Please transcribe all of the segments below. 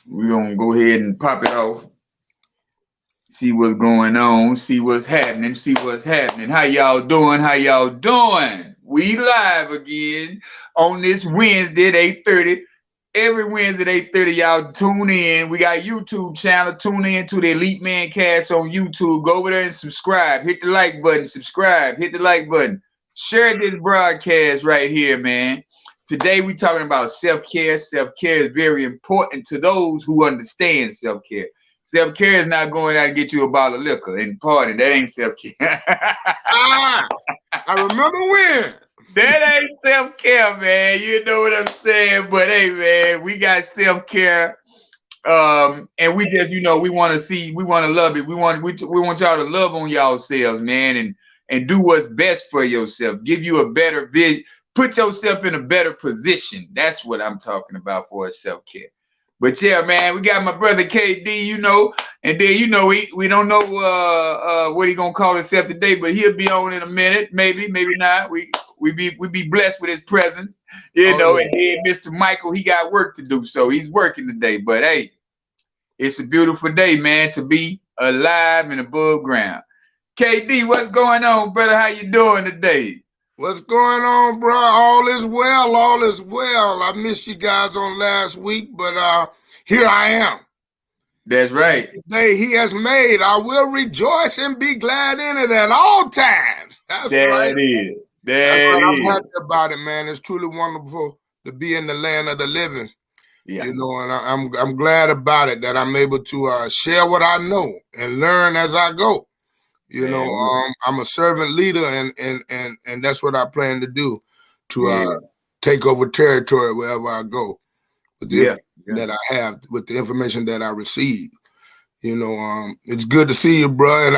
We're gonna go ahead and pop it off. See what's going on, see what's happening, see what's happening. How y'all doing? How y'all doing? We live again on this Wednesday at 8:30. Every Wednesday at 8:30, y'all tune in. We got YouTube channel. Tune in to the Elite Mancast on YouTube. Go over there and subscribe. Hit the like button. Subscribe. Hit the like button. Share this broadcast right here, man. Today we talking about self-care. Self-care is very important to those who understand self-care. Self-care is not going out and get you a bottle of liquor and party. That ain't self-care. I remember when. That ain't self-care, man. You know what I'm saying? But hey, man, we got self-care. And we just, we want to see, we want to love it. We want y'all to love on y'all selves, man, and do what's best for yourself. Give you a better vision. Put yourself in a better position. That's what I'm talking about for self-care. But yeah, man, we got my brother KD, and then we don't know what he gonna call himself today, but he'll be on in a minute, maybe not. We be blessed with his presence, And then Mr. Michael, he got work to do, so he's working today. But hey, it's a beautiful day, man, to be alive and above ground. KD, what's going on, brother? How you doing today? What's going on, bro? All is well. All is well. I missed you guys on last week, but here I am. That's right. The day he has made, I will rejoice and be glad in it at all times. That's right. I'm happy about it, man. It's truly wonderful to be in the land of the living. Yeah. And I'm glad about it that I'm able to share what I know and learn as I go. I'm a servant leader, and that's what I plan to do, to take over territory wherever I go with the information that I have, with the information that I receive. It's good to see you, bro, and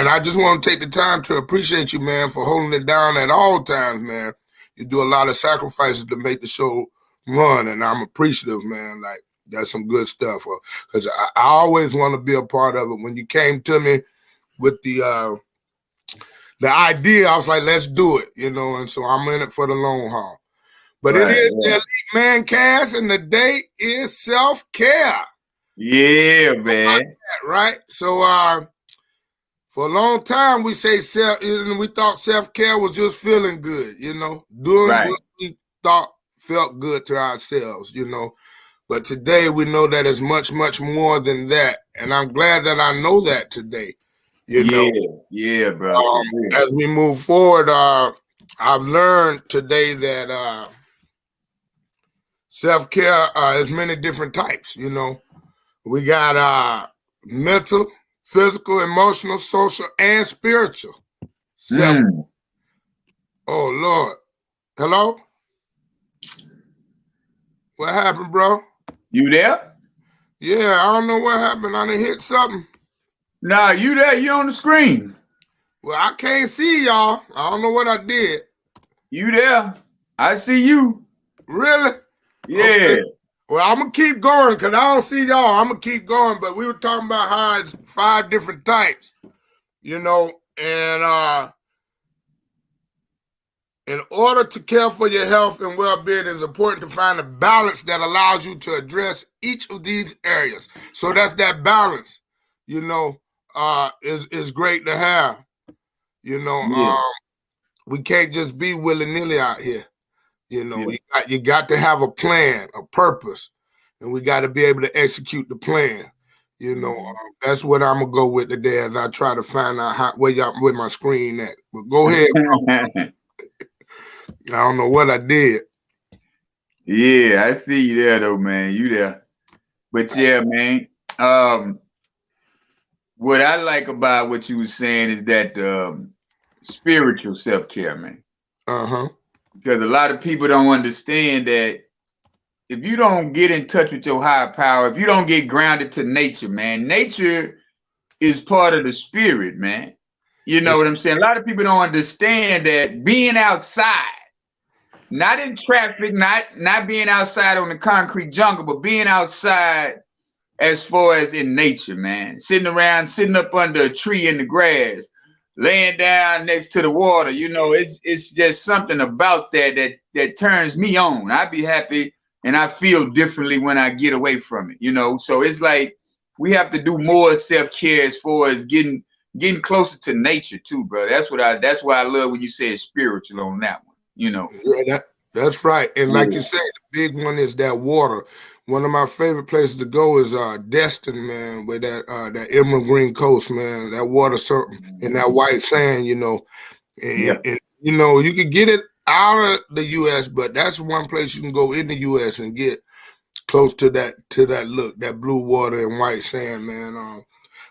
I just want to take the time to appreciate you, man, for holding it down at all times, man. You do a lot of sacrifices to make the show run, and I'm appreciative, man. Like, that's some good stuff, because I always want to be a part of it. When you came to me with the idea, I was like, let's do it, and so I'm in it for the long haul. But it is the Elite Mancast, and the day is self-care. Yeah, man. Right? So for a long time, we say we thought self-care was just feeling good, doing what we thought felt good to ourselves, But today we know that it's much, much more than that. And I'm glad that I know that today. Yeah, bro. As we move forward, I've learned today that self-care is many different types. We got mental, physical, emotional, social, and spiritual. Oh, Lord. Hello? What happened, bro? You there? Yeah, I don't know what happened. I done hit something. Nah, you there? You on the screen? Well, I can't see y'all. I don't know what I did. You there? I see you. Really? Yeah. Okay. Well, I'm going to keep going because I don't see y'all. I'm going to keep going. But we were talking about how it's 5 different types, and in order to care for your health and well-being, it's important to find a balance that allows you to address each of these areas. So that's that balance, is great to have. We can't just be willy-nilly out here. You got to have a plan, a purpose, and we got to be able to execute the plan. That's what I'm gonna go with today as I try to find out where my screen at. But go ahead. I don't know what I did. Yeah, I see you there though, man. You there. But yeah, man. What I like about what you were saying is that spiritual self-care, man. Because a lot of people don't understand that if you don't get in touch with your higher power, if you don't get grounded to nature, man, nature is part of the spirit, man. You know what I'm saying? A lot of people don't understand that being outside, not in traffic, not being outside on the concrete jungle, but being outside as far as in nature, man. Sitting up under a tree in the grass, laying down next to the water, it's just something about that turns me on. I'd be happy and I feel differently when I get away from it, you know. So it's like we have to do more self-care as far as getting closer to nature too, bro. That's why I love when you say spiritual on that one, you know. Yeah, that's right. And like you said, the big one is that water. One of my favorite places to go is Destin, man, with that emerald green coast, man. That water and that white sand, you know. And you know, you can get it out of the US, but that's one place you can go in the US and get close to that look, that blue water and white sand, man.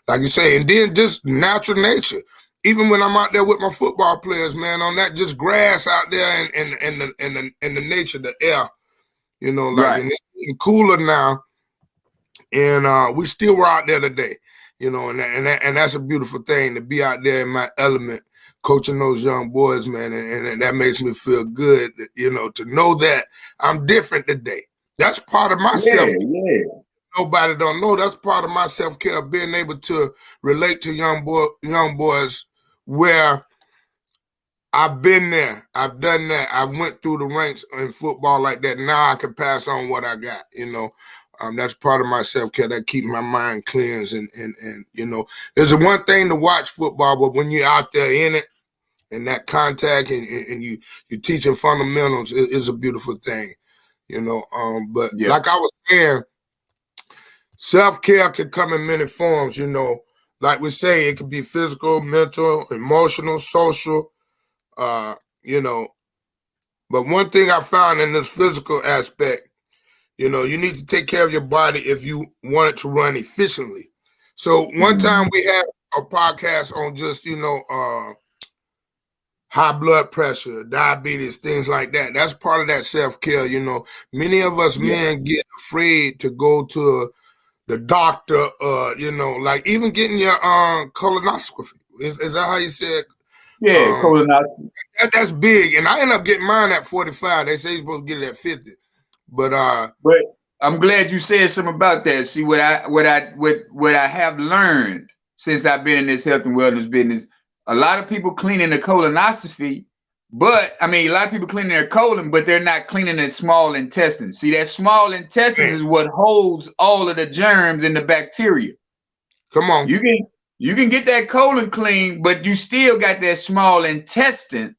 Like you say, and then just natural nature. Even when I'm out there with my football players, man, on that just grass out there and the nature, the air, you know, like and it's getting cooler now, and we still were out there today, you know, and that's a beautiful thing to be out there in my element, coaching those young boys, man, and that makes me feel good, you know, to know that I'm different today. That's part of myself. Yeah. Nobody don't know. That's part of my self-care, being able to relate to young boys where I've been there, I've done that, I've went through the ranks in football like that. Now I can pass on what I got, you know. That's part of my self-care that keeps my mind cleansed and you know, there's one thing to watch football, but when you're out there in it and that contact and you're teaching fundamentals, it is a beautiful thing, you know. But like I was saying, self-care can come in many forms, you know. Like we say, it could be physical, mental, emotional, social, you know. But one thing I found in this physical aspect, you know, you need to take care of your body if you want it to run efficiently. So one time we had a podcast on just, you know, high blood pressure, diabetes, things like that. That's part of that self-care, you know. Many of us men get afraid to go to the doctor, you know, like even getting your colonoscopy. Is that how you said? Yeah, colonoscopy. That's big, and I end up getting mine at 45. They say you're supposed to get it at 50, but I'm glad you said something about that. See, what I have learned since I've been in this health and wellness business, a lot of people cleaning the colonoscopy, but I mean, a lot of people cleaning their colon, but they're not cleaning their small intestine. See, that small intestine is what holds all of the germs and the bacteria. Come on, you can get that colon clean, but you still got that small intestine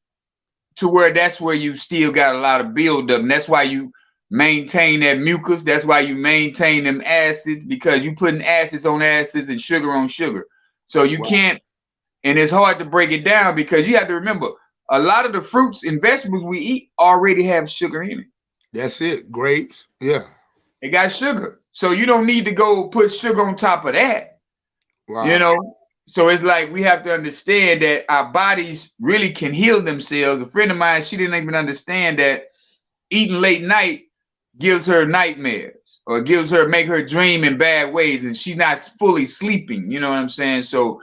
to where that's where you still got a lot of buildup, and that's why you maintain that mucus. That's why you maintain them acids, because you putting acids on acids and sugar on sugar. So you can't, and it's hard to break it down because you have to remember a lot of the fruits and vegetables we eat already have sugar in it. That's it. Grapes, yeah, it got sugar. So you don't need to go put sugar on top of that. You know, so it's like we have to understand that our bodies really can heal themselves. A friend of mine, she didn't even understand that eating late night gives her nightmares or make her dream in bad ways, and she's not fully sleeping. You know what I'm saying? So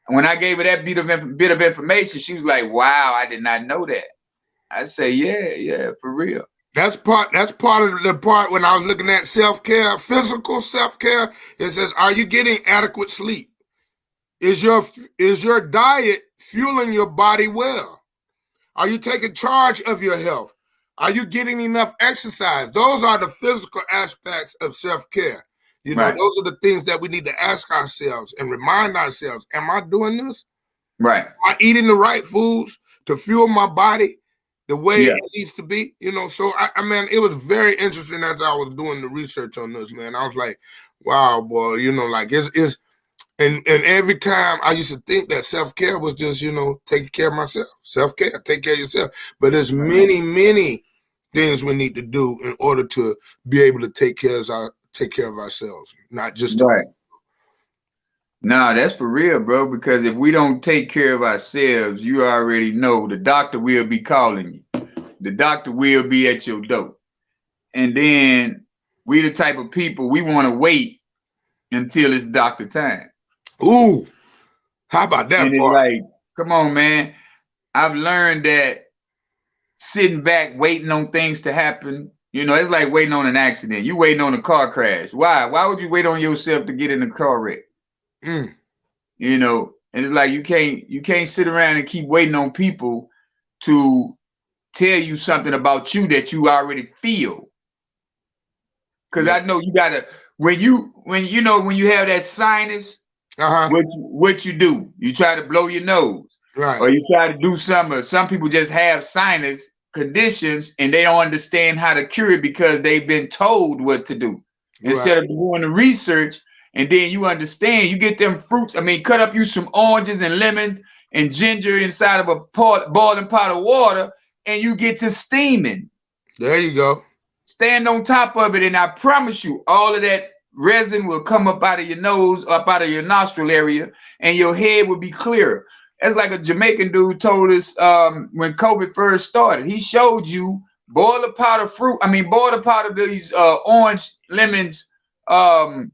when I gave her that bit of information, she was like, "Wow, I did not know that." I say, "Yeah, for real." That's part of the part when I was looking at self-care, physical self-care. It says, are you getting adequate sleep? Is your diet fueling your body well? Are you taking charge of your health? Are you getting enough exercise? Those are the physical aspects of self-care. You know, those are the things that we need to ask ourselves and remind ourselves, am I doing this? Right. Am I eating the right foods to fuel my body the way it needs to be? You know, so I mean, it was very interesting as I was doing the research on this, man. I was like, wow, boy, you know, like it's and every time I used to think that self-care was just, you know, taking care of myself. Self-care, take care of yourself. But there's many things we need to do in order to be able to take care of ourselves, not just No, that's for real, bro. Because if we don't take care of ourselves, you already know the doctor will be calling you. The doctor will be at your door. And then we the type of people, we want to wait until it's doctor time. Ooh, how about that and part? Like, come on, man. I've learned that sitting back, waiting on things to happen, you know, it's like waiting on an accident. You waiting on a car crash. Why? Why would you wait on yourself to get in a car wreck? You know, and it's like you can't sit around and keep waiting on people to tell you something about you that you already feel. Because I know you gotta when you have that sinus, what you do? You try to blow your nose, right? Or you try to do some people just have sinus conditions and they don't understand how to cure it because they've been told what to do. Instead of doing the research, and then you understand, you get them fruits. I mean, cut up you some oranges and lemons and ginger inside of a boiling pot of water, and you get to steaming. There you go. Stand on top of it, and I promise you, all of that resin will come up out of your nose, up out of your nostril area, and your head will be clear. That's like a Jamaican dude told us when COVID first started. He showed you boil a pot of fruit. I mean, boil a pot of these orange, lemons, the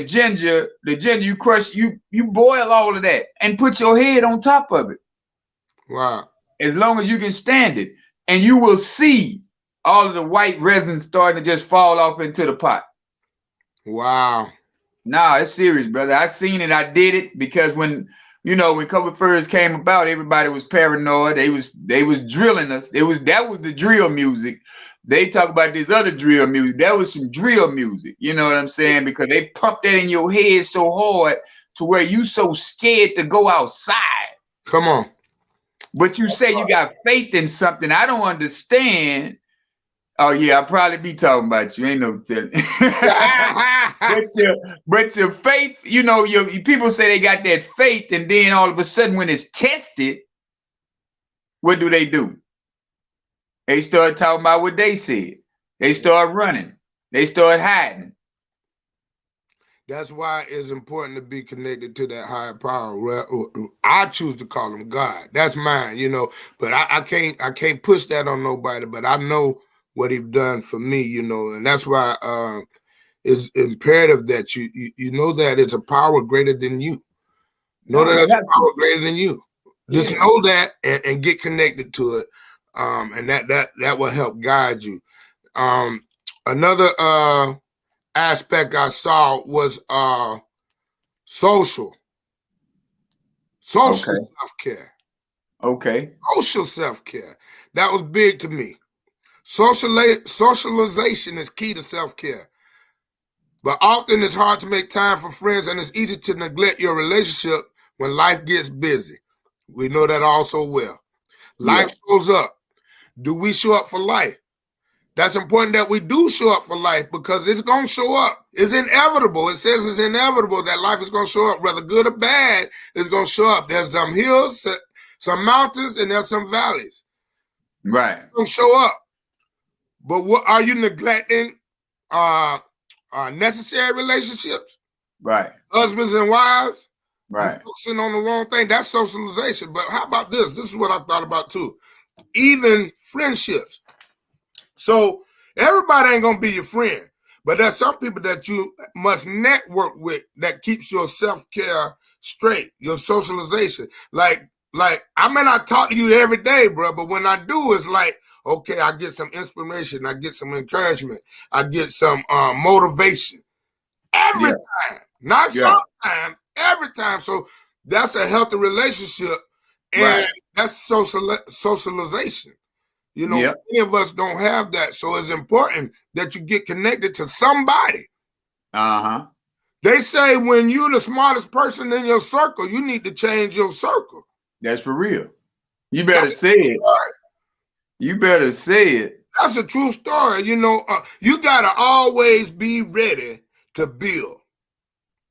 ginger, you crush, you boil all of that and put your head on top of it. Wow. As long as you can stand it, and you will see all of the white resin starting to just fall off into the pot. Wow. Nah, it's serious, brother. I seen it. I did it because when COVID first came about, everybody was paranoid. They was drilling us. That was the drill music. They talk about this other drill music. That was some drill music. You know what I'm saying? Because they pumped that in your head so hard to where you so scared to go outside. Come on. But you say you got faith in something. I don't understand. Oh yeah, I'll probably be talking about you. Ain't no telling. but your faith, your people say they got that faith, and then all of a sudden when it's tested, what do? They start talking about what they said. They start running. They start hiding. That's why it's important to be connected to that higher power. I choose to call him God. That's mine, But I can't push that on nobody. But I know what he's done for me, and that's why it's imperative that you know that it's a power greater than you. Know that it's a power greater than you. Just know that and get connected to it, and that will help guide you. Another aspect I saw was social self-care. Okay. Social self-care. That was big to me. Socialization is key to self-care. But often it's hard to make time for friends, and it's easy to neglect your relationship when life gets busy. We know that also well. Life shows up. Do we show up for life? That's important that we do show up for life because it's going to show up. It's inevitable. It says it's inevitable that life is going to show up, whether good or bad, it's going to show up. There's some hills, some mountains, and there's some valleys. Right. It's going to show up. But what are you neglecting? Necessary relationships? Right. Husbands and wives? Right. Focusing on the wrong thing. That's socialization. But how about this? This is what I thought about too. Even friendships. So everybody ain't gonna be your friend, but there's some people that you must network with that keeps your self-care straight, your socialization. Like I may not talk to you every day, bro, but when I do, it's like, okay, I get some inspiration, I get some encouragement, I get some motivation every time, not sometimes, every time. So that's a healthy relationship, and that's socialization. Many of us don't have that. So it's important that you get connected to somebody. They say when you're the smartest person in your circle, you need to change your circle. That's for real. You better say it. You better say it. That's a true story. You got to always be ready to build.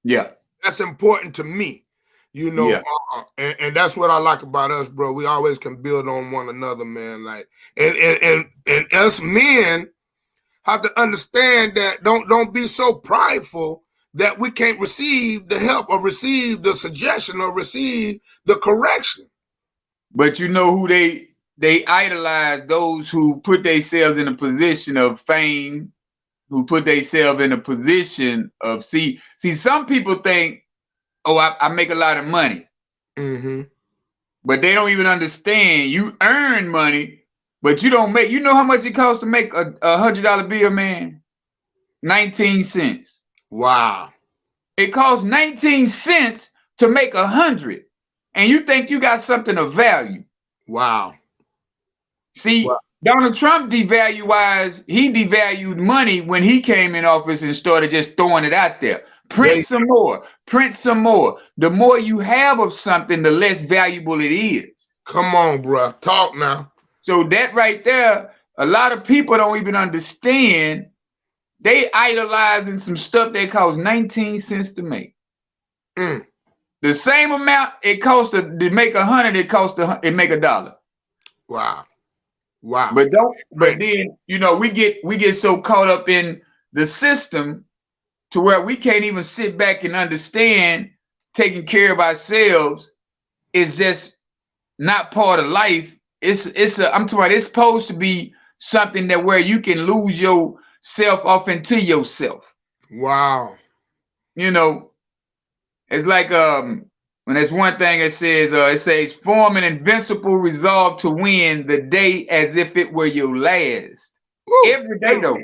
Yeah. That's important to me. And that's what I like about us, bro. We always can build on one another, man. Like, and us men have to understand that don't be so prideful that we can't receive the help or receive the suggestion or receive the correction. But you know who they idolize? Those who put themselves in a position of fame, who put themselves in a position of see. Some people think, oh, I make a lot of money. But they don't even understand. You earn money, but you don't make. You know how much it costs to make a $100 bill, man? 19 cents. Wow. It costs 19 cents to make 100, and you think you got something of value. Wow. See, Donald Trump he devalued money when he came in office and started just throwing it out there. Print some more. Print some more. The more you have of something, the less valuable it is. Come on, bro. Talk now. So that right there, a lot of people don't even understand. They idolizing some stuff that costs 19 cents to make. The same amount it costs to make 100, it costs to make $1. Wow. But then, you know, we get so caught up in the system to where we can't even sit back and understand taking care of ourselves is just not part of life. I'm talking about, it's supposed to be something that where you can lose yourself off into yourself. Wow. You know, it's like when there's one thing it says form an invincible resolve to win the day as if it were your last. Woo. Every day though.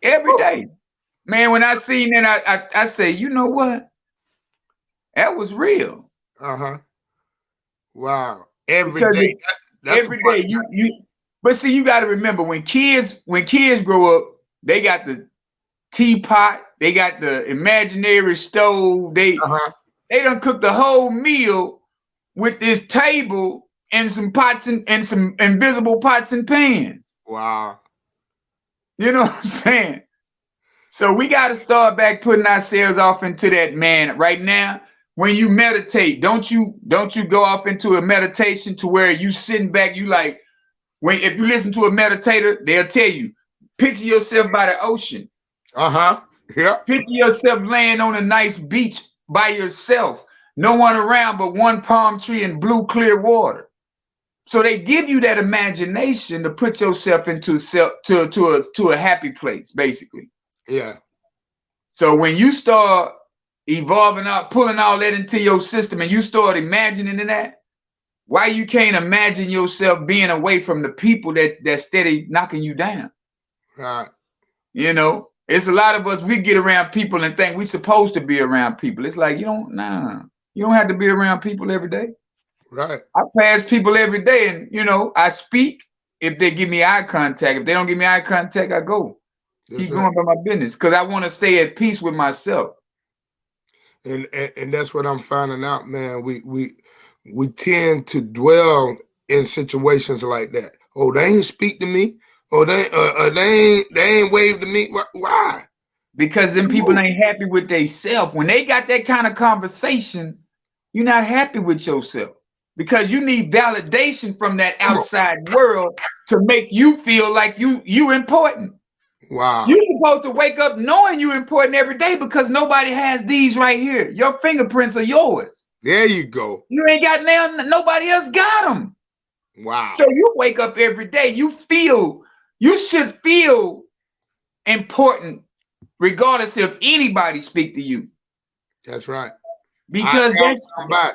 Every day. Man, when I seen that, I say, you know what? That was real. Wow. Every day. Every day you but see, you got to remember when kids grow up, they got the teapot, they got the imaginary stove, they done cook the whole meal with this table and some pots and some invisible pots and pans. Wow. You know what I'm saying? So we got to start back putting ourselves off into that, man. Right now, when you meditate, don't you go off into a meditation to where you sitting back, you like, if you listen to a meditator, they'll tell you, picture yourself by the ocean. Yeah. Picture yourself laying on a nice beach by yourself, no one around but one palm tree and blue clear water. So they give you that imagination to put yourself into to a happy place, basically. Yeah. So when you start evolving out, pulling all that into your system, and you start imagining that, why you can't imagine yourself being away from the people that steady knocking you down? Right. You know, it's a lot of us, we get around people and think we're supposed to be around people. It's like, you don't have to be around people every day. Right. I pass people every day and, you know, I speak if they give me eye contact. If they don't give me eye contact, I go. Keep going by my business because I want to stay at peace with myself. And that's what I'm finding out, man. We tend to dwell in situations like that. Oh, they ain't speak to me. Oh, they ain't wave to me. Why? Because them people ain't happy with themselves. When they got that kind of conversation, you're not happy with yourself because you need validation from that outside world to make you feel like you important. Wow. You're supposed to wake up knowing you're important every day because nobody has these right here. Your fingerprints are yours. There you go. You ain't got nobody else got them. Wow. So you wake up every day. You should feel important regardless if anybody speak to you. That's right. Because that's somebody.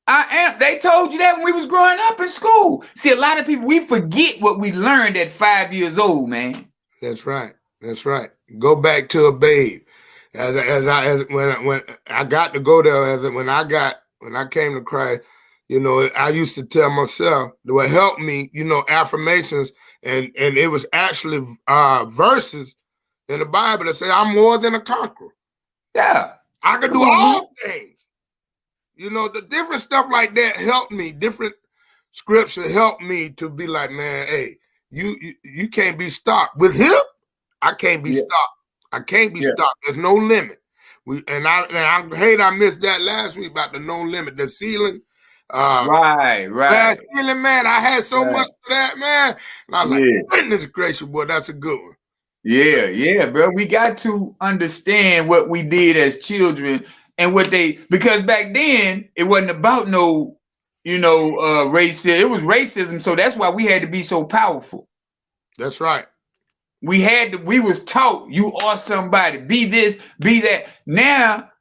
I am. They told you that when we was growing up in school. See, a lot of people, we forget what we learned at 5 years old, man. That's right. That's right. Go back to a babe. When I got to go there, when I came to Christ, you know, I used to tell myself that would help me, you know, affirmations, and it was actually verses in the Bible that say I'm more than a conqueror. Yeah, I can do all things. You know, the different stuff like that helped me. Different scripture helped me to be like, man, hey, you can't be stopped. With him, I can't be stopped. I can't be stopped. There's no limit. I hate I missed that last week about the no limit, the ceiling. Right. Last ceiling, man. I had so much for that, man. And I was like, goodness gracious, boy, that's a good one. Yeah, bro. We got to understand what we did as children and because back then it wasn't about no, you know, racism. It was racism, so that's why we had to be so powerful. That's right. We was taught you are somebody, be this, be that. Now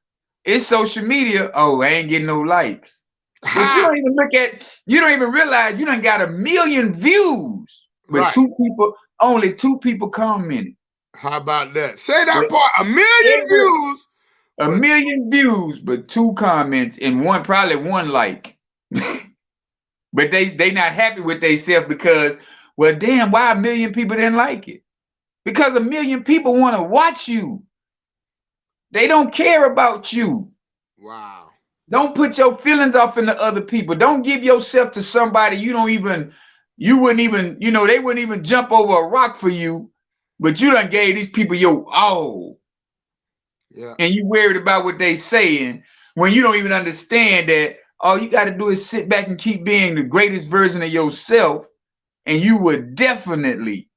it's social media. Oh, I ain't getting no likes. But you don't even realize you done got 1 million views, but only two people commented. How about that? Say that part. 1 million views. 1 million views, but 2 comments and probably one like. But they not happy with themselves because Well, damn, why 1 million people didn't like it? Because 1 million people want to watch you. They don't care about you. Wow. Don't put your feelings off into other people. Don't give yourself to somebody you wouldn't even, they wouldn't even jump over a rock for you, but you done gave these people your all. Yeah. And you worried about what they saying when you don't even understand that all you got to do is sit back and keep being the greatest version of yourself, and you would definitely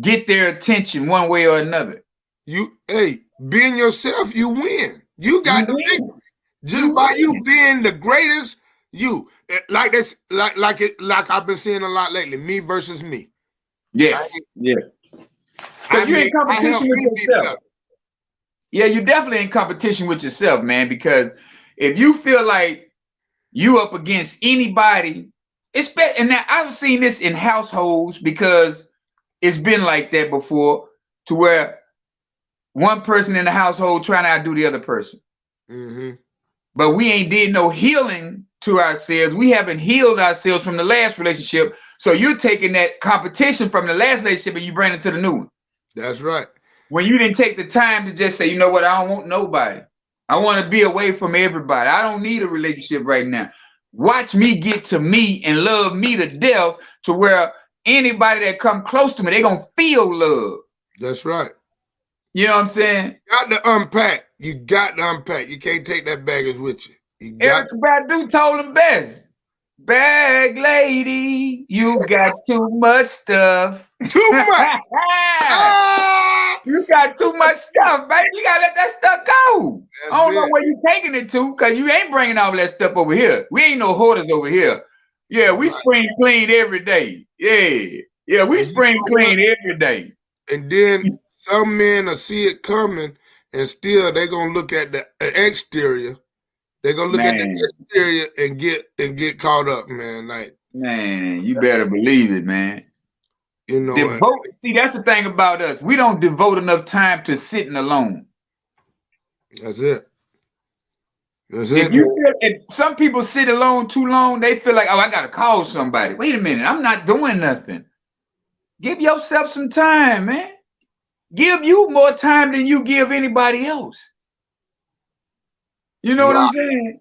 get their attention one way or another. Being yourself, you win. You got the victory. Just by you being the greatest you. Like this, like I've been seeing a lot lately, me versus me. Yeah. Yeah. Because you're in competition with yourself. Yeah, you're definitely in competition with yourself, man, because if you feel like you up against anybody, and now I've seen this in households because it's been like that before, to where one person in the household trying to outdo the other person. Mm-hmm. But we ain't did no healing to ourselves. We haven't healed ourselves from the last relationship. So you're taking that competition from the last relationship and you bring it to the new one. That's right. When you didn't take the time to just say, you know what, I don't want nobody. I want to be away from everybody. I don't need a relationship right now. Watch me get to me and love me to death, to where anybody that come close to me, they're going to feel love. That's right. You know what I'm saying? You got to unpack. You got to unpack. You can't take that baggage with you. Erykah Badu told him best. Bag lady, you got too much stuff. Too much. You got too much stuff, baby. You gotta let that stuff go. I don't know where you taking it to, because you ain't bringing all that stuff over here. We ain't no hoarders over here. Yeah, we spring clean every day. Yeah, we spring clean every day. And then some men will see it coming, and still they're gonna look at the exterior. They're gonna look at the exterior and get caught up, man. Like, man, you better believe it, man. You know, see, that's the thing about us. We don't devote enough time to sitting alone. That's it. If some people sit alone too long, they feel like, oh, I gotta call somebody. Wait a minute, I'm not doing nothing. Give yourself some time, man. Give you more time than you give anybody else. You know what I'm saying?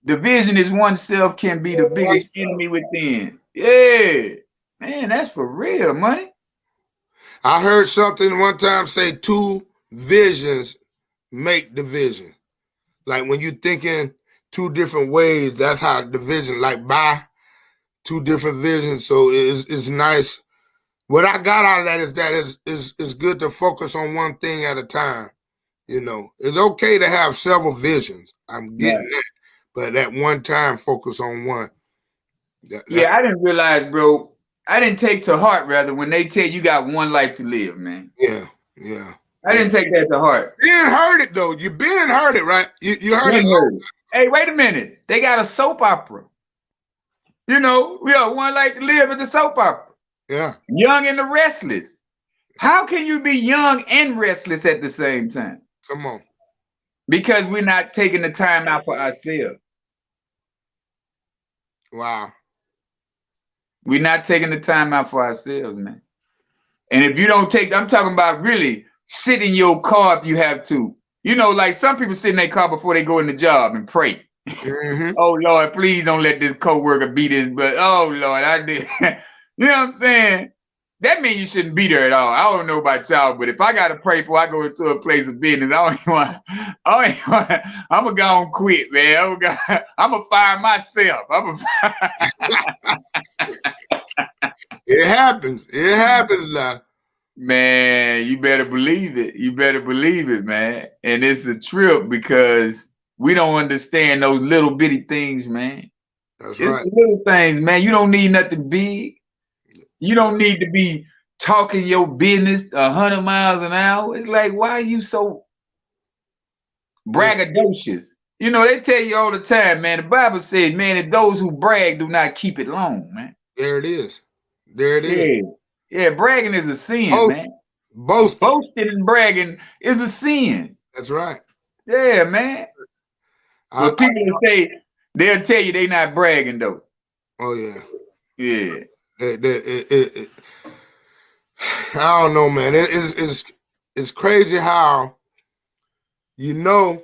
Division is oneself can be the biggest enemy within. Yeah. Man, that's for real, money. I heard something one time say 2 visions make division. Like when you're thinking 2 different ways, that's how division, like buy 2 different visions. So it's nice. What I got out of that is that it's good to focus on one thing at a time. You know, it's okay to have several visions. I'm getting that. But at one time, focus on one. Yeah, I didn't realize, bro. I didn't take to heart, rather, when they tell you got one life to live, man. Yeah. I didn't take that to heart. You didn't heard it, though. You been heard it, right? You heard it. Hey, wait a minute. They got a soap opera. You know, we have one life to live at the soap opera. Yeah. Young and the Restless. How can you be young and restless at the same time? Come on. Because we're not taking the time out for ourselves. Wow. We're not taking the time out for ourselves, man. And if you don't take, I'm talking about really sit in your car if you have to. You know, like some people sit in their car before they go in the job and pray. Mm-hmm. Oh, Lord, please don't let this coworker beat this, but oh, Lord, I did. You know what I'm saying? That means you shouldn't be there at all. I don't know about y'all, but if I got to pray before I go into a place of business, I'm going to go and quit, man. I'm going to fire myself. It happens. It happens now. Man, you better believe it. You better believe it, man. And it's a trip because we don't understand those little bitty things, man. That's it's right. The little things, man. You don't need nothing big. You don't need to be talking your business 100 miles an hour. It's like, why are you so braggadocious? You know, they tell you all the time, man. The Bible says, man, if those who brag do not keep it long, man. There it is. There it is. Yeah, bragging is a sin, man. Boasting and bragging is a sin. That's right. Yeah, man. But people say, they'll tell you they not bragging, though. Oh, yeah. Yeah. I don't know, man. It's crazy how you know,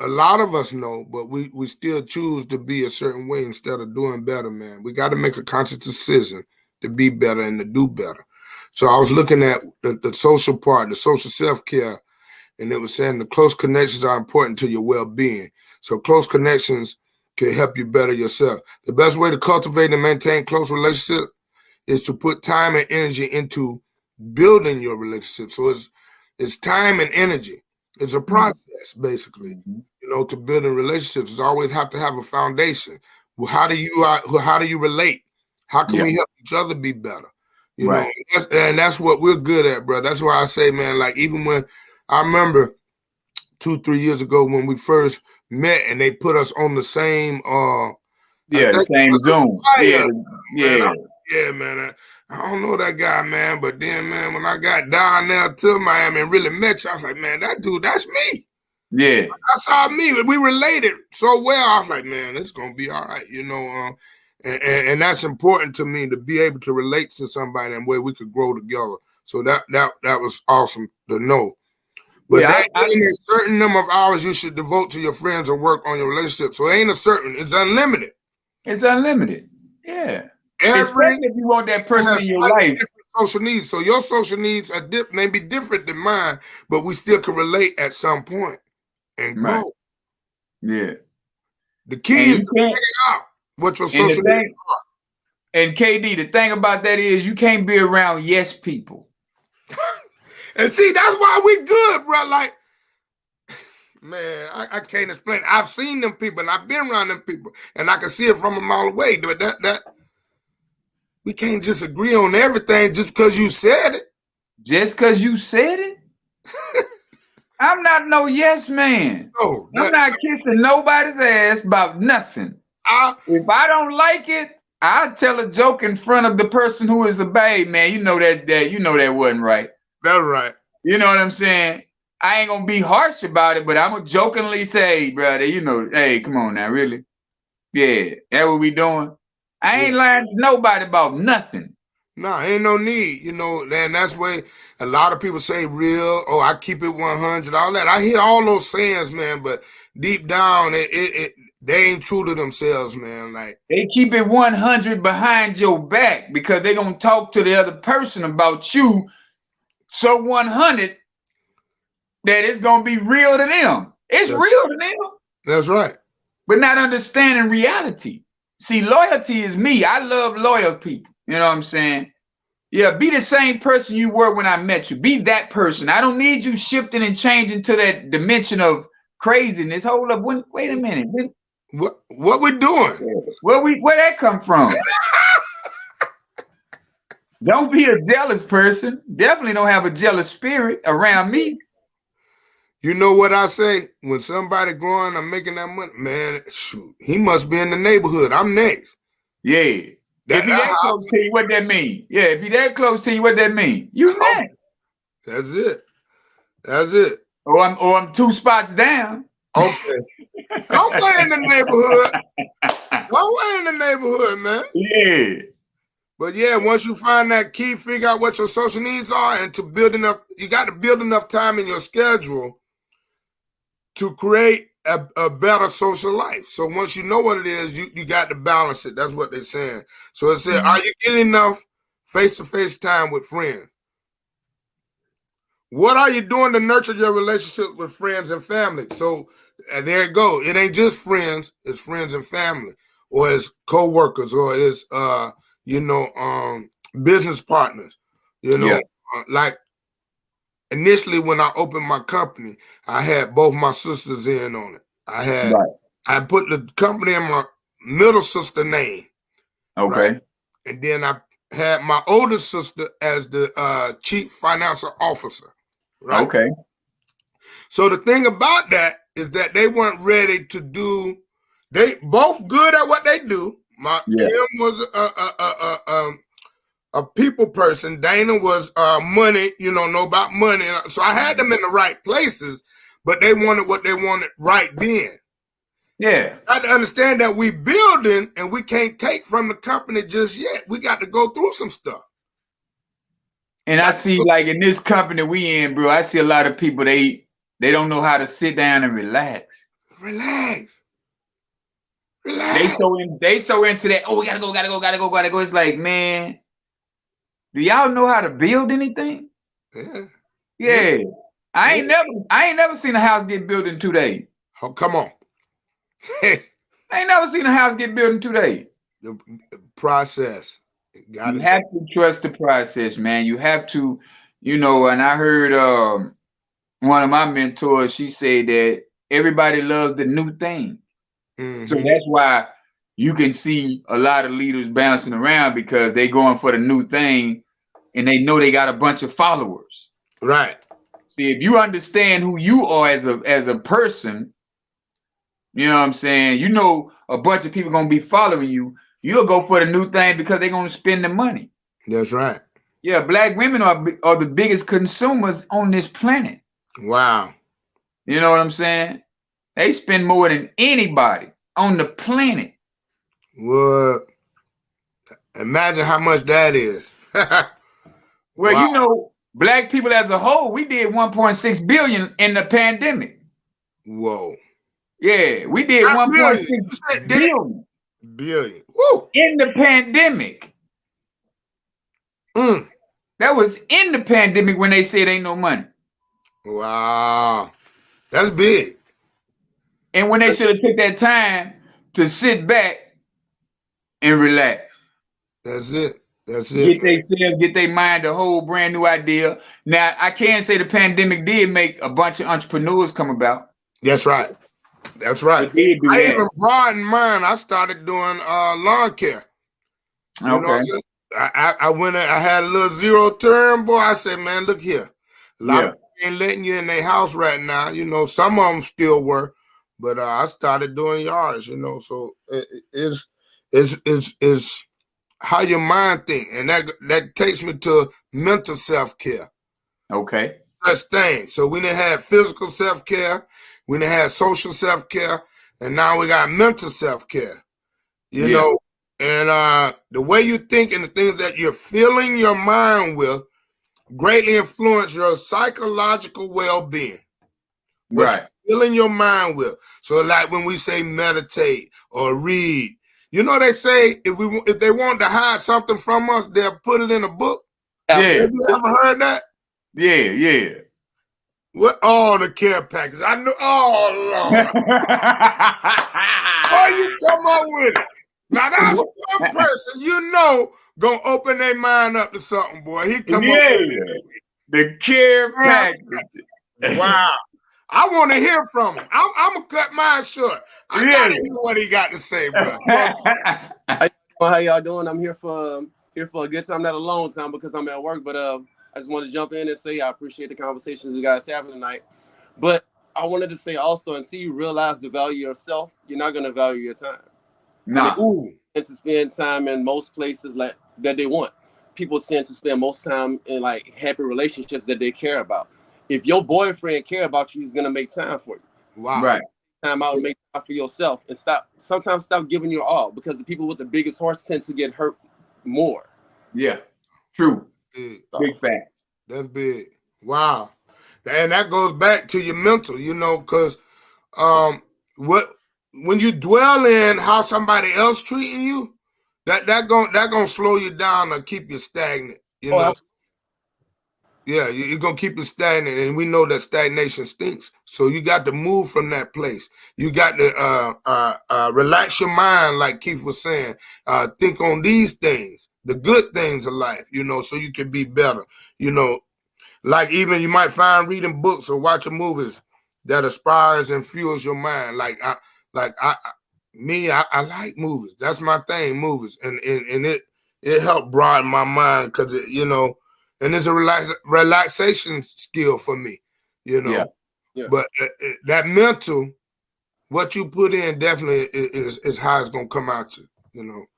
a lot of us know, but we still choose to be a certain way instead of doing better, man. We got to make a conscious decision to be better and to do better. So I was looking at the social part, the social self-care, and it was saying the close connections are important to your well-being. So close connections can help you better yourself. The best way to cultivate and maintain close relationships is to put time and energy into building your relationship. So it's time and energy. It's a process, basically, to building relationships. It's always have to have a foundation. Well, how do you relate? How can we help each other be better? You know, and that's what we're good at, bro. That's why I say, man, like even when I remember 2-3 years ago when we first met and they put us on the same the same Zoom. Man. I don't know that guy, man, but then, man, when I got down there to Miami and really met you, I was like, man, that dude, that's me. Yeah. I saw me. We related so well. I was like, man, it's going to be all right, and that's important to me, to be able to relate to somebody and where we could grow together. So that was awesome to know. But ain't a certain number of hours you should devote to your friends or work on your relationship. So it ain't it's unlimited. It's unlimited. Yeah. Especially if you want that person in your life. Social needs. So your social needs are may be different than mine, but we still can relate at some point and grow. Right. Yeah. The key is to figure out what your social needs are. And KD, the thing about that is you can't be around yes people. And see, that's why we good, bro. Like, man, I can't explain it. I've seen them people and I've been around them people and I can see it from a mile away. But that we can't just agree on everything just because you said it. Just because you said it? I'm not no yes man. No, I'm not kissing nobody's ass about nothing. If I don't like it, I'll tell a joke in front of the person who is a babe, man. You know that wasn't right. That's right. You know what I'm saying? I ain't gonna be harsh about it, but I'm gonna jokingly say, hey, brother, hey, come on now, really? Yeah, that what we doing? I ain't lying to nobody about nothing. No, ain't no need, and that's why a lot of people say real, I keep it 100, all that. I hear all those sayings, man, but deep down, they ain't true to themselves, man. Like, they keep it 100 behind your back because they gonna talk to the other person about you so 100 that it's gonna be real to them. It's real to them. That's right. But not understanding reality. See, loyalty is me. I love loyal people. You know what I'm saying? Yeah, be the same person you were when I met you. Be that person. I don't need you shifting and changing to that dimension of craziness. Hold up. Wait a minute. What we doing? Where that come from? Don't be a jealous person. Definitely don't have a jealous spirit around me. You know what I say? When somebody growing, I'm making that money, man, shoot, he must be in the neighborhood. I'm next. Yeah. If he that close to you, what that mean? Yeah, if he that close to you, what that mean? You next. That's it. Or I'm 2 spots down. Okay. Somewhere in the neighborhood. Somewhere in the neighborhood, man. Yeah. But yeah, once you find that key, figure out what your social needs are, and to build enough, you got to build enough time in your schedule to create a better social life. So once you know what it is, you got to balance it. That's what they're saying. So it said, are you getting enough face-to-face time with friends? What are you doing to nurture your relationship with friends and family? So there it goes. It ain't just friends, it's friends and family, or it's co-workers, or it's business partners. Like initially when I opened my company, I had both my sisters in on it. I put the company in my middle sister name. Okay. Right? And then I had my older sister as the chief financial officer. Right. Okay. So the thing about that is that they weren't ready to do. They both good at what they do. Kim was a people person. Dana was money, know about money. So I had them in the right places, but they wanted what they wanted right then. Yeah. I have to understand that we building and we can't take from the company just yet. We got to go through some stuff. And I see, like in this company we in, bro, I see a lot of people, they don't know how to sit down and relax. Relax. They so into that. Oh, we gotta go. It's like, man, do y'all know how to build anything? Yeah. I ain't never seen a house get built in 2 days. Oh, come on. I ain't never seen a house get built in 2 days. The process. You have to trust the process, man. You have to, and I heard one of my mentors, she said that everybody loves the new thing. Mm-hmm. So that's why you can see a lot of leaders bouncing around, because they going for the new thing and they know they got a bunch of followers. Right. See, if you understand who you are as a person, you know what I'm saying? You know a bunch of people gonna be following you. You'll go for the new thing because they're gonna spend the money. That's right. Yeah, black women are the biggest consumers on this planet. Wow. You know what I'm saying? They spend more than anybody on the planet. Well, imagine how much that is. Well, wow. Black people as a whole, we did 1.6 billion in the pandemic. Whoa. Yeah, we did 1.6 billion. Billion. Woo. In the pandemic. That was in the pandemic when they said ain't no money. Wow. That's big. And when they should have took that time to sit back and relax. That's it. Get their mind a whole brand new idea. Now, I can say the pandemic did make a bunch of entrepreneurs come about. That's right. That's right. I even broadened mine. I started doing lawn care. You know, I went. I had a little zero turn, boy. I said, man, look here. A lot of people ain't letting you in their house right now. You know, some of them still were, but I started doing yards. You know, so it's how your mind think, and that takes me to mental self-care. Okay. Such thing. So we didn't have physical self-care, we didn't have social self-care, and now we got mental self-care. You know, and the way you think and the things that you're filling your mind with greatly influence your psychological well-being. Right. Filling your mind with. So like when we say meditate or read, you know, they say if they want to hide something from us, they'll put it in a book. Yeah. Have you ever heard that? Yeah. What? Oh, the care package. I know. Oh, Lord. Why you come up with it? Now, that's one person gonna open their mind up to something, boy. He come up with it. The care package. Wow. I want to hear from him. I'm gonna cut mine short. I gotta hear what he got to say, bro. How y'all doing? I'm here for a good time, not a long time because I'm at work. But I just want to jump in and say I appreciate the conversations you guys having tonight. But I wanted to say also, until you realize the value of yourself, you're not gonna value your time. Nah. And to spend time in most places like that they want. People tend to spend most time in like happy relationships that they care about. If your boyfriend care about you, he's gonna make time for you. Wow. Right. Time out and make time for yourself, and sometimes stop giving your all, because the people with the biggest hearts tend to get hurt more. Yeah. True. Big facts. That's big. Wow. And that goes back to your mental, because when you dwell in how somebody else treating you, that gonna slow you down or keep you stagnant. You know. Yeah, you're gonna keep it stagnant, and we know that stagnation stinks. So you got to move from that place. You got to relax your mind, like Keith was saying. Think on these things, the good things of life, so you can be better. Like even you might find reading books or watching movies that inspires and fuels your mind. I like movies. That's my thing, movies, and it helped broaden my mind because and it's a relaxation skill for me, Yeah. But that mental, what you put in definitely is how it's gonna come out you.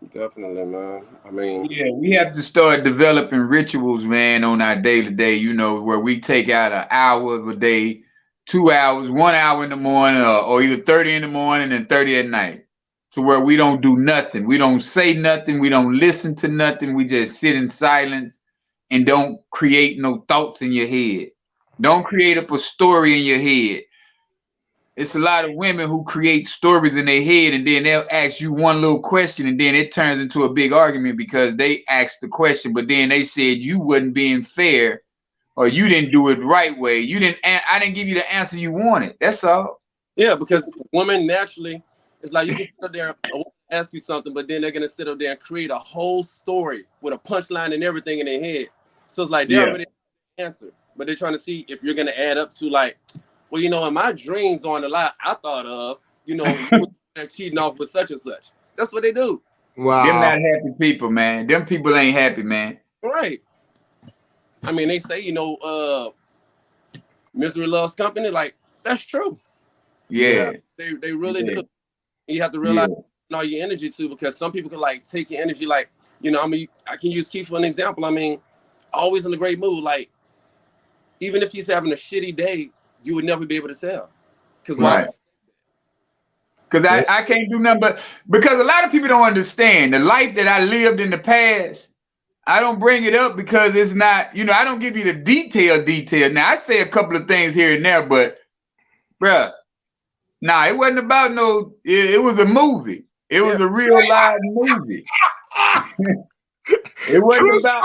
Definitely, man. I mean, yeah, we have to start developing rituals, man, on our day-to-day. Where we take out an hour of a day 2 hours, 1 hour in the morning, or either 30 in the morning and 30 at night, to where we don't do nothing. We don't say nothing. We don't listen to nothing. We just sit in silence and don't create no thoughts in your head. Don't create up a story in your head. It's a lot of women who create stories in their head, and then they'll ask you one little question, and then it turns into a big argument because they asked the question, but then they said you wasn't being fair, or you didn't do it the right way. I didn't give you the answer you wanted. That's all. Yeah, because women naturally, it's like you can sit up there and ask you something, but then they're gonna sit up there and create a whole story with a punchline and everything in their head. So it's like they're already answer, but they're trying to see if you're gonna add up to like, well, you know, in my dreams aren't a lot I thought of, you know, cheating off with such and such. That's what they do. Wow. Them not happy people, man. Them people ain't happy, man. Right. I mean, they say, you know, misery loves company. Like, that's true. Yeah. They really do. You have to realize all your energy too, because some people can like take your energy, like, you know, I mean, I can use Keith for an example. I mean, always in a great mood. Like, even if he's having a shitty day, you would never be able to tell. Because why? Because I can't do nothing but, because a lot of people don't understand the life that I lived in the past. I don't bring it up because it's not, you know, I don't give you the detail. Now, I say a couple of things here and there, but, bruh, nah, it wasn't about no, it was a movie. It was a real live movie. It wasn't about,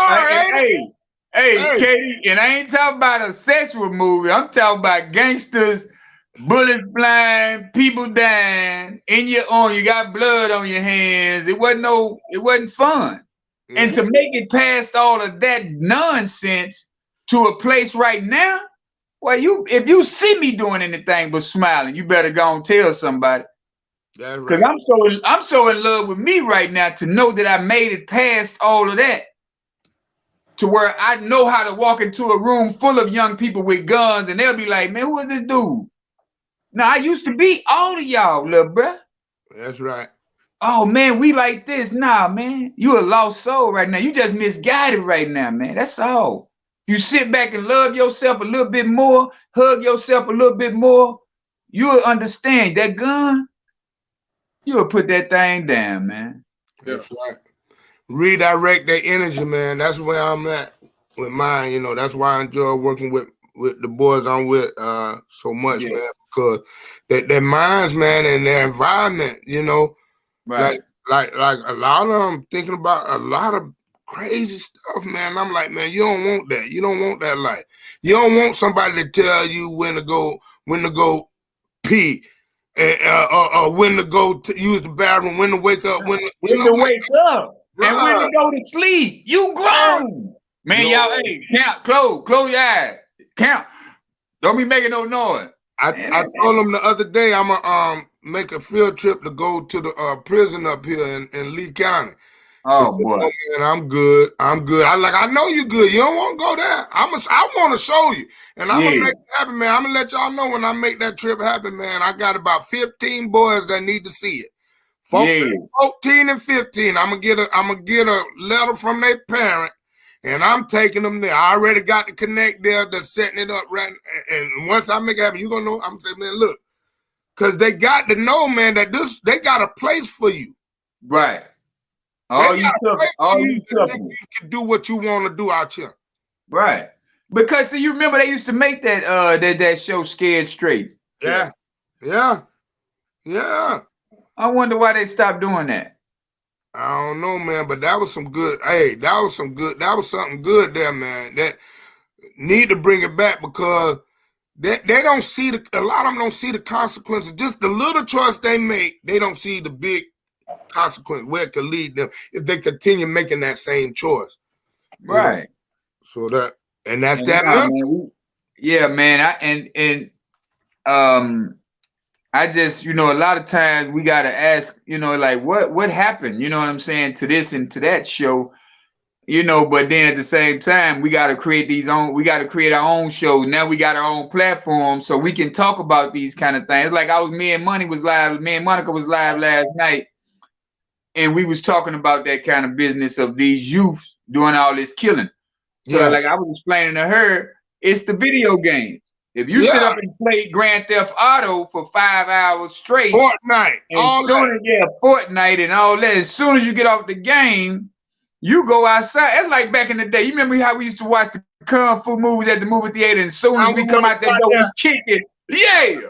hey, Katie, and I ain't talking about a sexual movie. I'm talking about gangsters, bullets flying, people dying, you got blood on your hands. It wasn't fun. And to make it past all of that nonsense to a place right now, well, if you see me doing anything but smiling, you better go and tell somebody. That's right. Because I'm so in love with me right now to know that I made it past all of that, to where I know how to walk into a room full of young people with guns, and they'll be like, "Man, who is this dude?" Now, I used to be all of y'all, little bruh. That's right. Oh, man, we like this. Nah, man, you a lost soul right now. You just misguided right now, man. That's all. You sit back and love yourself a little bit more, hug yourself a little bit more, you'll understand that gun, you'll put that thing down, man. That's right. Redirect their energy, man. That's where I'm at with mine. You know, that's why I enjoy working with the boys I'm with so much, man, because their minds, man, and their environment, you know, like a lot of them thinking about a lot of crazy stuff, man. I'm like, man, you don't want that. You don't want that life. You don't want somebody to tell you when to go pee, or when to go to use the bathroom, when to wake up, when to wake up, and when to go to sleep. You grown, man. Y'all, hey, count, close your eyes, count. Don't be making no noise. I told them the other day I'm gonna make a field trip to go to the prison up here in Lee County. Oh boy, man, I'm good. I know you good. You don't want to go there. I want to show you, and I'm gonna make it happen, man. I'm gonna let y'all know when I make that trip happen, man. I got about 15 boys that need to see it. 14 and 15. I'm gonna get a letter from their parent, and I'm taking them there. I already got the connect there. That's setting it up right. And once I make it happen, you gonna know. I'm saying, man, look, because they got to know, man, that they got a place for you. Right. You can do what you want to do out here. Right. Because you remember they used to make that show Scared Straight. Yeah. I wonder why they stopped doing that. I don't know, man, but that was some good. Hey, that was something good there, man. That need to bring it back, because they don't see a lot of them don't see the consequences. Just the little choice they make, they don't see the big consequence where it could lead them if they continue making that same choice. Right. So that's that. Yeah, man. I just, a lot of times we gotta ask, like what happened, you know what I'm saying, to this and to that show, but then at the same time we gotta create our own shows. Now we got our own platform so we can talk about these kind of things. Like me and Monica was live last night, and we was talking about that kind of business of these youth doing all this killing. So like I was explaining to her, it's the video games. If you sit up and play Grand Theft Auto for 5 hours straight, Fortnite, Fortnite and all that, as soon as you get off the game, you go outside. It's like back in the day. You remember how we used to watch the Kung Fu movies at the movie theater, and as soon as we come out that door, we kick it. Yeah.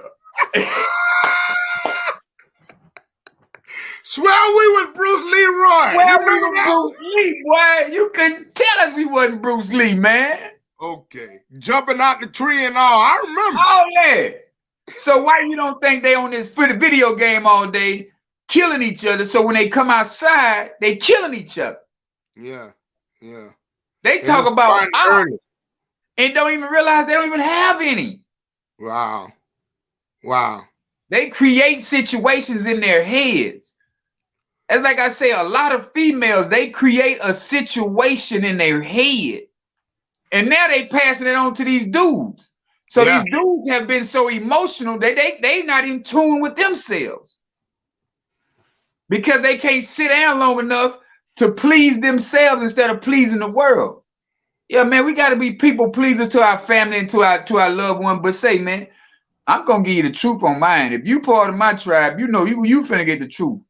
Swear we was Bruce Leroy. Well, we was Bruce Lee, boy. You couldn't tell us we wasn't Bruce Lee, man. Okay. Jumping out the tree and all. I remember. Oh, yeah. So why you don't think they on this video game all day killing each other? So when they come outside, they killing each other. Yeah. Yeah. They talk about and don't even realize they don't even have any. Wow. Wow. They create situations in their heads. It's like I say, a lot of females, they create a situation in their head. And now they passing it on to these dudes. So these dudes have been so emotional that they not in tune with themselves. Because they can't sit down long enough to please themselves instead of pleasing the world. Yeah, man, we got to be people pleasers to our family and to our loved one. But say, man, I'm gonna give you the truth on mine. If you part of my tribe, you know you finna get the truth.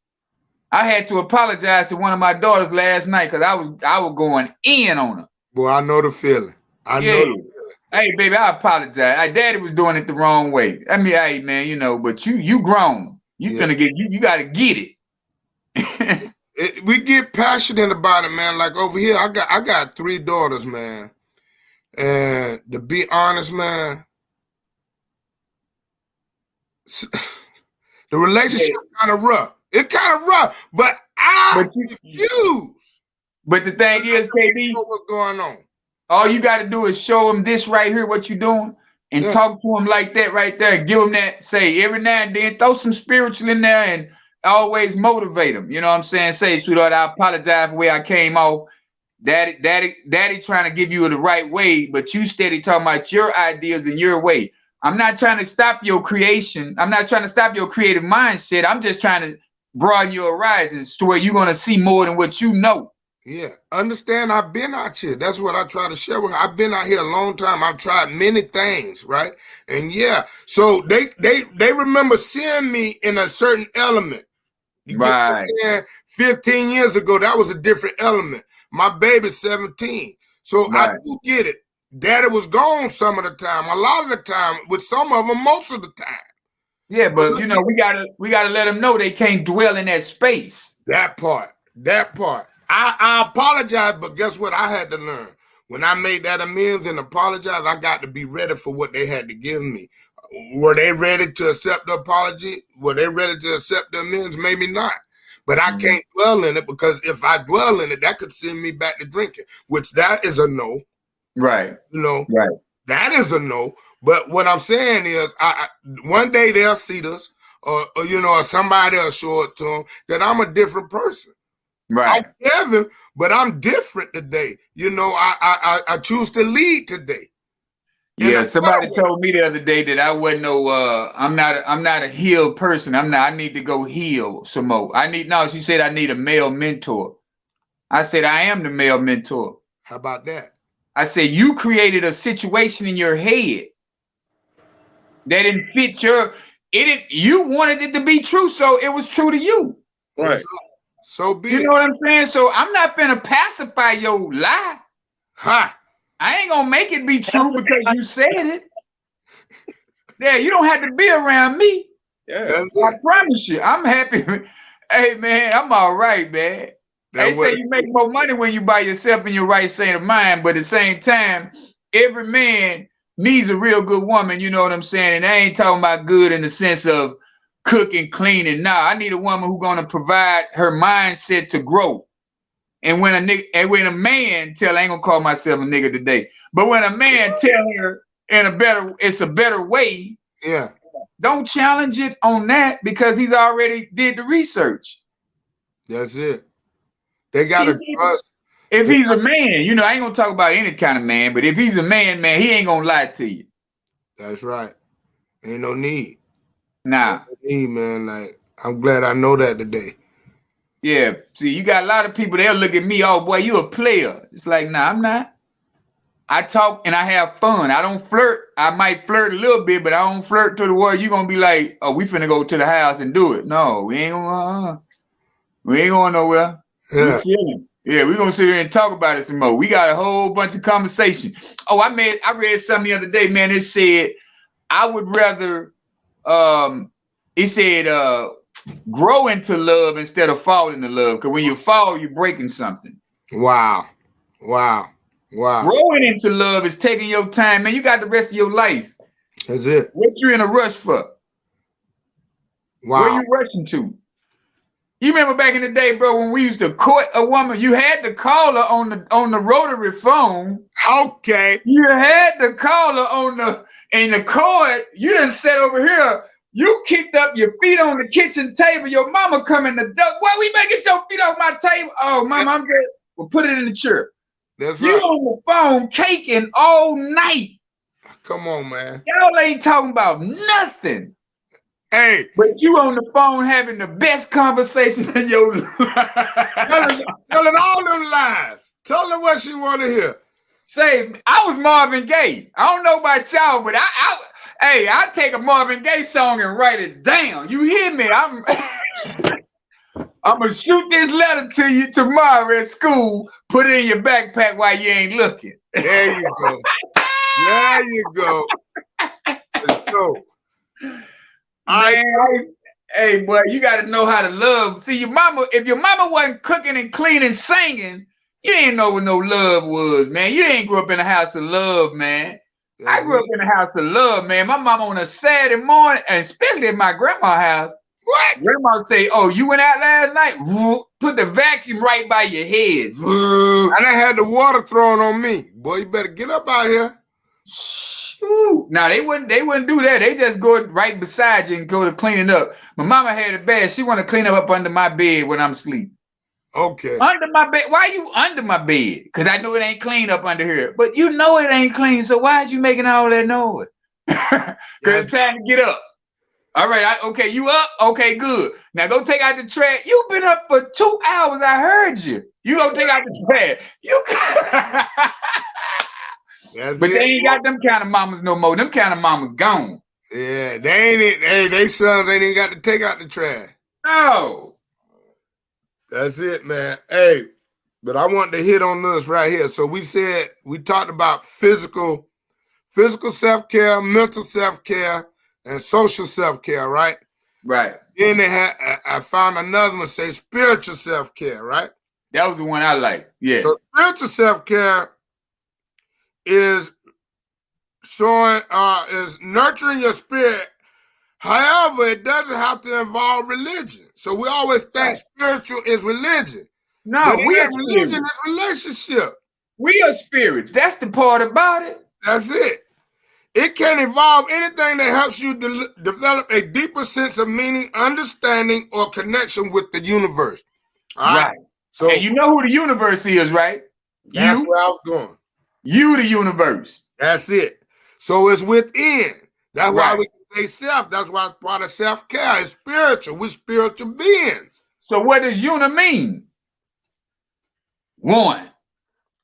I had to apologize to one of my daughters last night because I was going in on her. Boy, I know the feeling. I know the feeling. Hey, baby, I apologize. Daddy was doing it the wrong way. I mean, hey, man, you know, but you grown. You finna get you gotta get it. We get passionate about it, man. Like over here, I got 3 daughters, man. And to be honest, man, the relationship kind of rough. It's kind of rough, but I refuse. But the thing is, KB, what's going on? All you got to do is show them this right here, what you're doing, and talk to them like that right there. Give them that, say every now and then, throw some spiritual in there and always motivate them. You know what I'm saying? Say, sweetheart, I apologize for the way I came off. Daddy trying to give you the right way, but you steady talking about your ideas and your way. I'm not trying to stop your creation. I'm not trying to stop your creative mindset. I'm just trying to broaden your horizons to where you're going to see more than what you know. Yeah. Understand, I've been out here. That's what I try to share with her. I've been out here a long time. I've tried many things, right? And so they remember seeing me in a certain element. You get what I'm saying? 15 years ago, that was a different element. My baby's 17. So I do get it. Daddy was gone some of the time, a lot of the time, with some of them most of the time. Yeah, but you know, we gotta let them know they can't dwell in that space. That part. I apologize, but guess what? I had to learn. When I made that amends and apologize, I got to be ready for what they had to give me. Were they ready to accept the apology? Were they ready to accept the amends? Maybe not. But I can't dwell in it, because if I dwell in it, that could send me back to drinking, which that is a no. Right. You know, that is a no. But what I'm saying is, one day they'll see this, or you know, or somebody will show it to them that I'm a different person. Right. I'm Kevin, but I'm different today. You know, I choose to lead today. Yeah, somebody told me the other day that I wasn't I'm not a healed person. I need to go heal some more. She said I need a male mentor. I said I am the male mentor. How about that? I said you created a situation in your head that didn't fit you wanted it to be true, so it was true to you. Right. So be You know what I'm saying? So I'm not finna pacify your lie. Ha! I ain't gonna make it be true because you said it. Yeah, you don't have to be around me. Yeah, I promise you, I'm happy. Hey man, I'm all right, man. They say you make more money when you by yourself in your right state of mind, but at the same time, every man needs a real good woman, you know what I'm saying? And I ain't talking about good in the sense of cooking, cleaning. Nah, I need a woman who's gonna provide her mindset to grow. And when a man tell, I ain't gonna call myself a nigga today, but when a man tell her it's a better way, don't challenge it on that, because he's already did the research. That's it. They gotta trust. If he's a man, you know, I ain't gonna talk about any kind of man, but if he's a man, he ain't gonna lie to you. That's right. Ain't no need. Nah. No need, man. Like, I'm glad I know that today. Yeah. See, you got a lot of people, they'll look at me, oh boy, you a player. It's like, nah, I'm not. I talk and I have fun. I don't flirt. I might flirt a little bit, but I don't flirt to the word you're gonna be like, oh, we finna go to the house and do it. No, we ain't going nowhere. Yeah. We chilling. Yeah, we're gonna sit here and talk about it some more. We got a whole bunch of conversation. Oh, I read something the other day, man. It said I would rather it said grow into love instead of fall into love. Because when you fall, you're breaking something. Wow. Growing into love is taking your time, man. You got the rest of your life. That's it. What you in a rush for? Wow. Where you rushing to? You remember back in the day, bro, when we used to court a woman, you had to call her on the rotary phone. Okay. You had to call her in the court. You didn't sit over here. You kicked up your feet on the kitchen table. Your mama come in the door. Why we may get your feet off my table? Oh, mama, I'm good. Well, put it in the chair. That's you right. on the phone caking all night. Come on, man. Y'all ain't talking about nothing. Hey. But you on the phone having the best conversation in your life. Telling all them lies. Tell her what she want to hear. Say, I was Marvin Gaye. I don't know about y'all, but I take a Marvin Gaye song and write it down. You hear me? I'm gonna shoot this letter to you tomorrow at school. Put it in your backpack while you ain't looking. There you go. There you go. Let's go. Hey, boy, you got to know how to love. See, if your mama wasn't cooking and cleaning, singing, you ain't know what no love was, man. You ain't grew up in a house of love, man. I grew up in a house of love, man. My mama on a Saturday morning, and especially at my grandma's house. What? Grandma say, oh, you went out last night? Put the vacuum right by your head. And I had the water thrown on me. Boy, you better get up out here. Shoot. Now they wouldn't do that. They just go right beside you and go to cleaning up. My mama had it bad. She want to clean up under my bed when I'm asleep. Okay. Under my bed. Why you under my bed? Because I know it ain't clean up under here. But you know it ain't clean. So why is you making all that noise? Because it's time to get up. All right. Okay. You up? Okay, good. Now go take out the trash. You've been up for 2 hours. I heard you. You go take out the trash. But they ain't got them kind of mamas no more. Them kind of mamas gone. Yeah, they ain't it. Hey, they sons ain't even got to take out the trash. No. That's it, man. Hey, but I want to hit on this right here. So we talked about physical self-care, mental self-care, and social self-care, right? Right. Then I found another one say spiritual self-care, right? That was the one I liked. Yeah. So spiritual self-care is nurturing your spirit. However, it doesn't have to involve religion. So we always think spiritual is religion. No, but we are religion is relationship. We are spirits. That's the part about it. That's it. It can involve anything that helps you develop a deeper sense of meaning, understanding, or connection with the universe. All right. So, and you know who the universe is, right? That's where I was going. You, the universe. That's it. So it's within. That's why we can say self. That's why part of self-care is spiritual. We're spiritual beings. So what does uni mean? One.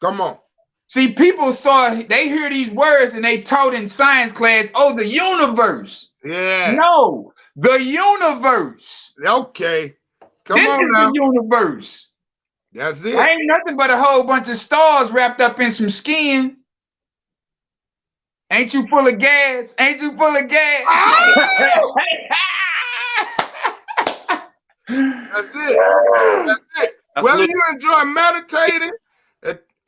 Come on. See, people they hear these words and they taught in science class, oh, the universe. Yeah. No, the universe. Okay. Come this on is now. The universe. That's it. Ain't nothing but a whole bunch of stars wrapped up in some skin. Ain't you full of gas? Ain't you full of gas? That's it. That's it. Whether you enjoy meditating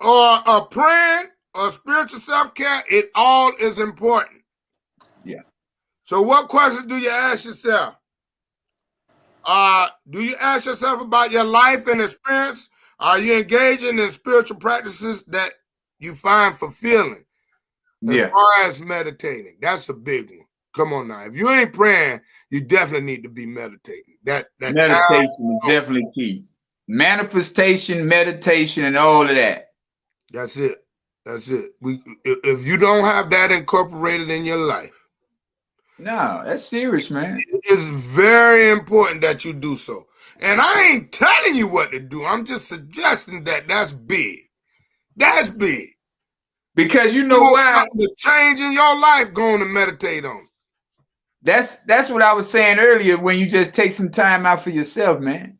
or praying or spiritual self-care, it all is important. Yeah. So what questions do you ask yourself? Do you ask yourself about your life and experience? Are you engaging in spiritual practices that you find fulfilling? As far as meditating, that's a big one. Come on now. If you ain't praying, you definitely need to be meditating. That meditation is definitely key. Manifestation, meditation, and all of that. That's it. That's it. If you don't have that incorporated in your life. No, that's serious, man. It's very important that you do so. And I ain't telling you what to do. I'm just suggesting that that's big. That's big. Because you know why? The change in your life going to meditate on. That's what I was saying earlier when you just take some time out for yourself, man.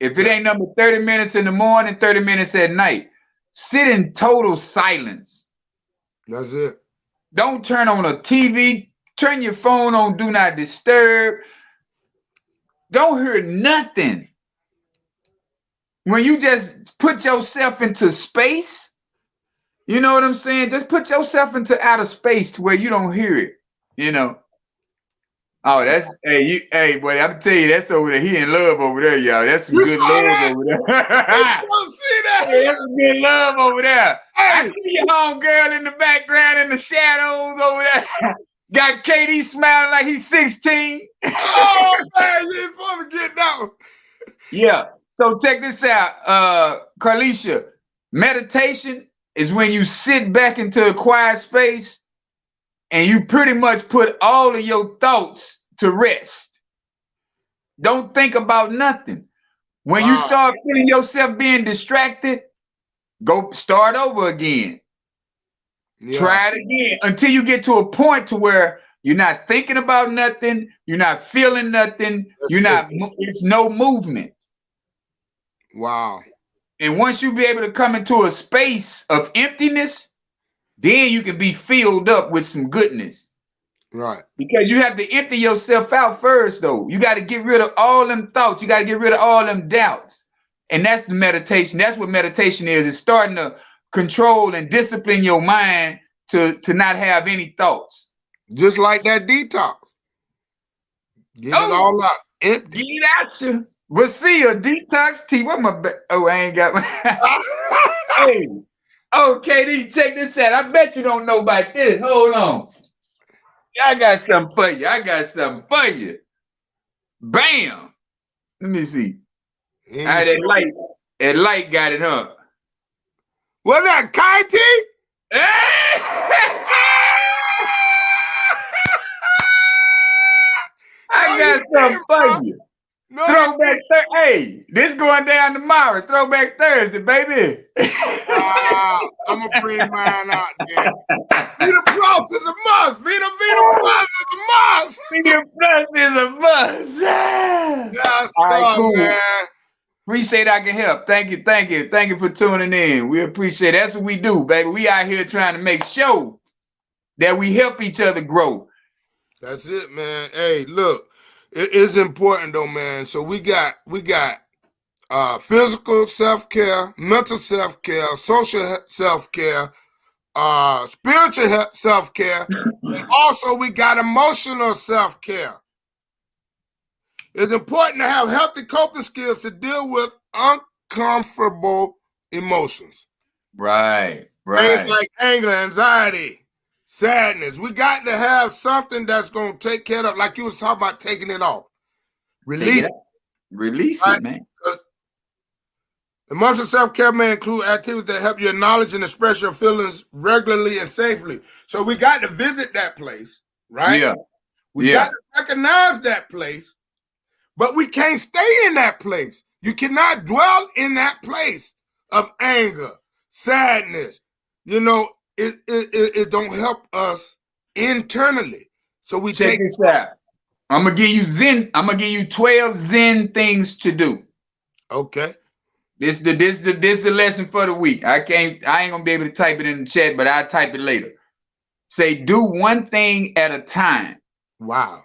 If it ain't number 30 minutes in the morning, 30 minutes at night, sit in total silence. That's it. Don't turn on a TV. Turn your phone on Do Not Disturb. Don't hear nothing. When you just put yourself into space, you know what I'm saying? Just put yourself into outer space to where you don't hear it, you know. Oh, that's hey, boy, I'm tell you, that's over there. He in love over there, y'all. That's some good love over there. You see that? Hey, that's some good love over there. Hey. I see your homegirl in the background in the shadows over there. Got KD smiling like he's 16. Oh man, you ain't supposed to get down. Yeah. So check this out, Carlicia. Meditation is when you sit back into a quiet space and you pretty much put all of your thoughts to rest. Don't think about nothing. When you start feeling yourself being distracted, go start over again. Yeah. Try it again until you get to a point to where you're not thinking about nothing, you're not feeling nothing, it's no movement. Wow. And once you be able to come into a space of emptiness, then you can be filled up with some goodness. Right. Because you have to empty yourself out first, though. You got to get rid of all them thoughts. You got to get rid of all them doubts. And that's the meditation. That's what meditation is. It's starting to control and discipline your mind to not have any thoughts. Just like that detox. Get it all out. Empty. Get it out you. But see, a detox tea. What my I ain't got my hey. Oh, KD, check this out. I bet you don't know about this. Hold on. I got something for you. Bam. Let me see. That light got it, huh? Was that Kitey? I got something for you. No, Throwback Thursday. Hey, this going down tomorrow. Throwback Thursday, baby. I'm gonna bring mine out there. Vita Plus is a must. Vita Plus is a must. Vita Plus is a must. Yes, cool. Man. Appreciate I can help. Thank you for tuning in. We appreciate it. That's what we do, baby. We out here trying to make sure that we help each other grow. That's it, man. Hey, look. It is important though, man. So we got physical self-care, mental self-care, social self-care, spiritual self-care, and also we got emotional self-care. It's important to have healthy coping skills to deal with uncomfortable emotions. Right. Things like anger, anxiety, sadness. We got to have something that's going to take care of, like you was talking about, taking it off. Release it, man. Emotional self-care may include activities that help you acknowledge and express your feelings regularly and safely. So we got to visit that place, right? Yeah. We got to recognize that place, but we can't stay in that place. You cannot dwell in that place of anger, sadness. You know, it don't help us internally. So we check this out. I'm gonna give you 12 Zen things to do. Okay. This the lesson for the week. I ain't gonna be able to type it in the chat, but I'll type it later. Say do one thing at a time. Wow.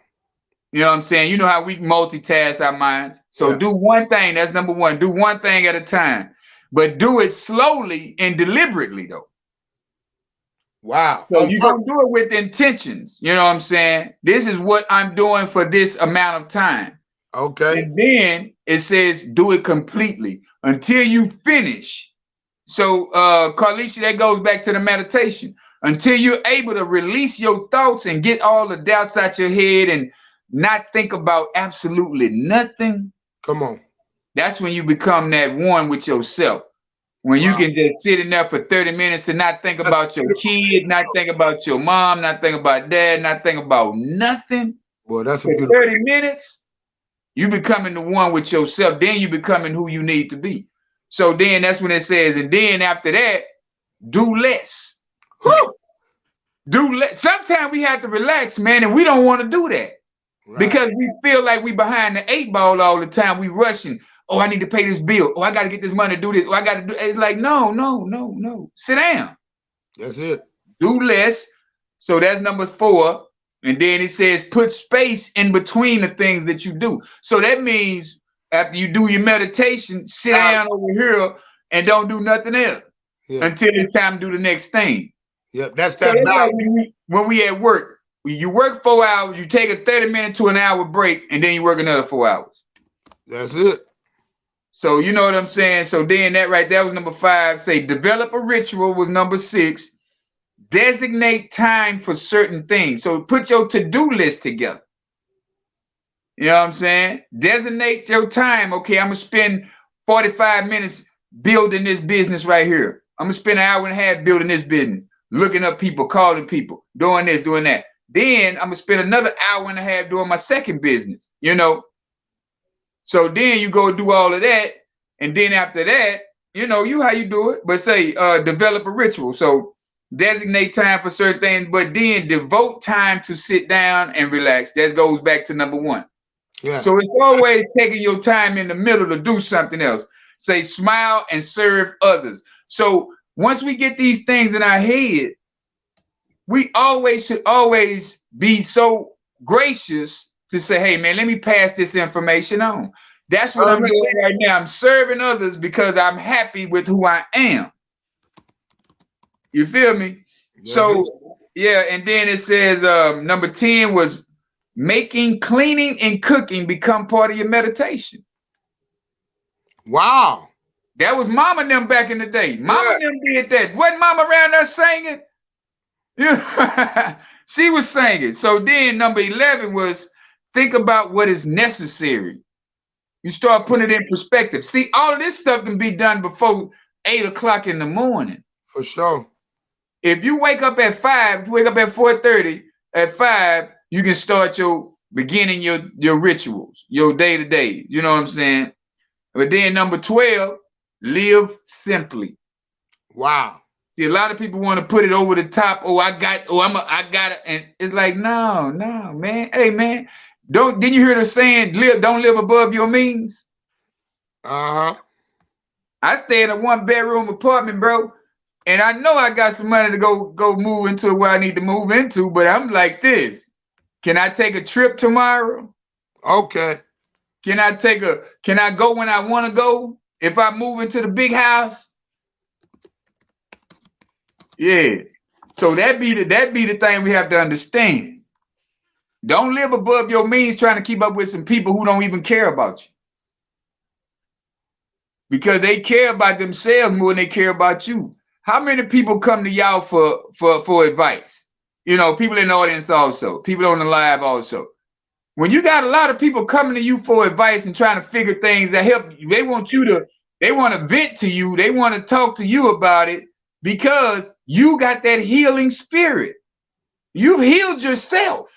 You know what I'm saying? You know how we multitask our minds. So do one thing. That's number one. Do one thing at a time. But do it slowly and deliberately though. Wow. So you don't do it with intentions. You know what I'm saying? This is what I'm doing for this amount of time. Okay. And then it says do it completely until you finish. So Carlicia, that goes back to the meditation. Until you're able to release your thoughts and get all the doubts out your head and not think about absolutely nothing. Come on. That's when you become that one with yourself. When you can just sit in there for 30 minutes and not think about your kid, not think about your mom, not think about dad, not think about nothing. Well, that's for 30 minutes, you becoming the one with yourself. Then you becoming who you need to be. So then that's when it says, and then after that, do less. Sometimes we have to relax, man, and we don't want to do that because we feel like we behind the 8 ball all the time. We rushing. Oh, I need to pay this bill. Oh, I got to get this money to do this. Oh, I got to do. It's like no. Sit down. That's it. Do less. So that's number 4. And then it says put space in between the things that you do. So that means after you do your meditation, sit down over here and don't do nothing else until it's time to do the next thing. Yep, that's that. So like when we at work, you work 4 hours, you take a 30-minute to an hour break, and then you work another 4 hours. That's it. So you know what I'm saying? So then that was number 5. Say develop a ritual was number 6. Designate time for certain things. So put your to-do list together. You know what I'm saying? Designate your time. Okay, I'm going to spend 45 minutes building this business right here. I'm going to spend an hour and a half building this business, looking up people, calling people, doing this, doing that. Then I'm going to spend another hour and a half doing my second business, you know? So then you go do all of that. And then after that, you know, how you do it. But say, develop a ritual. So designate time for certain things, but then devote time to sit down and relax. That goes back to number 1. Yeah. So it's always taking your time in the middle to do something else. Say smile and serve others. So once we get these things in our head, we should always be so gracious to say, hey man, let me pass this information on. That's what I'm doing right now. I'm serving others because I'm happy with who I am. You feel me? Yes. So, yeah, and then it says number 10 was making cleaning and cooking become part of your meditation. Wow. That was Mama and them back in the day. Mama and them did that. Wasn't Mama around there singing? Yeah. She was singing. So then number 11 was think about what is necessary. You start putting it in perspective. See, all of this stuff can be done before 8 o'clock in the morning. For sure. If you wake up at 5, if you wake up at 4:30, at 5, you can start your rituals, your day-to-day. You know what I'm saying? But then number 12, live simply. Wow. See, a lot of people want to put it over the top. Oh, I got it. And it's like, no, man. Hey, man, didn't you hear the saying, don't live above your means? Uh-huh. I stay in a 1-bedroom apartment, bro. And I know I got some money to go move into where I need to move into, but I'm like this. Can I take a trip tomorrow? Okay. Can I go when I want to go? If I move into the big house? Yeah. So that be the thing we have to understand. Don't live above your means trying to keep up with some people who don't even care about you. Because they care about themselves more than they care about you. How many people come to y'all for advice? You know, people in the audience also, people on the live also. When you got a lot of people coming to you for advice and trying to figure things that help you, they want to vent to you. They want to talk to you about it because you got that healing spirit. You've healed yourself.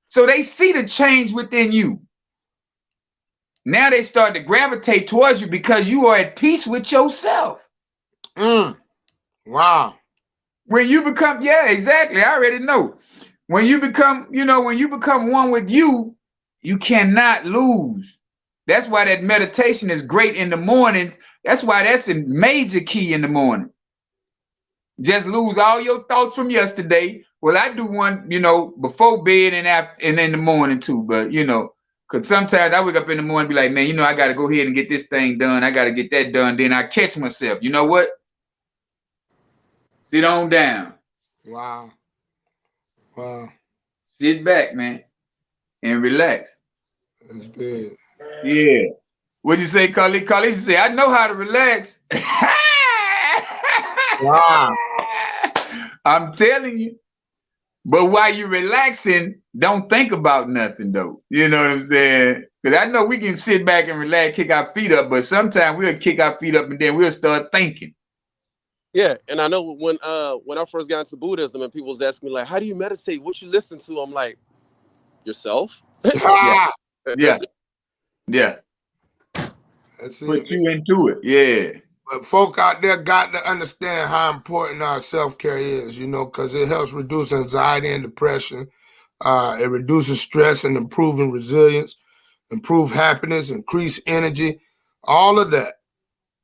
So they see the change within you. Now they start to gravitate towards you because you are at peace with yourself. Wow. When you become, yeah, exactly. I already know. When you become one with you, you cannot lose. That's why that meditation is great in the mornings. That's why that's a major key in the morning. Just lose all your thoughts from yesterday. Well, I do one, before bed and in the morning too. But, because sometimes I wake up in the morning and be like, man, I got to go ahead and get this thing done. I got to get that done. Then I catch myself. You know what? Sit on down. Wow. Sit back, man, and relax. That's big. Yeah. What'd you say, Carly? Carly say, I know how to relax. Wow. I'm telling you. But while you're relaxing, don't think about nothing, though. You know what I'm saying? Because I know we can sit back and relax, kick our feet up, but sometimes we'll kick our feet up and then we'll start thinking. Yeah, and I know when I first got into Buddhism and people was asking me, like, how do you meditate? What you listen to? I'm like, yourself? Yeah. That's it. Put you into it. Yeah. But folk out there got to understand how important our self-care is, you know, because it helps reduce anxiety and depression. It reduces stress and improving resilience, improve happiness, increase energy, all of that.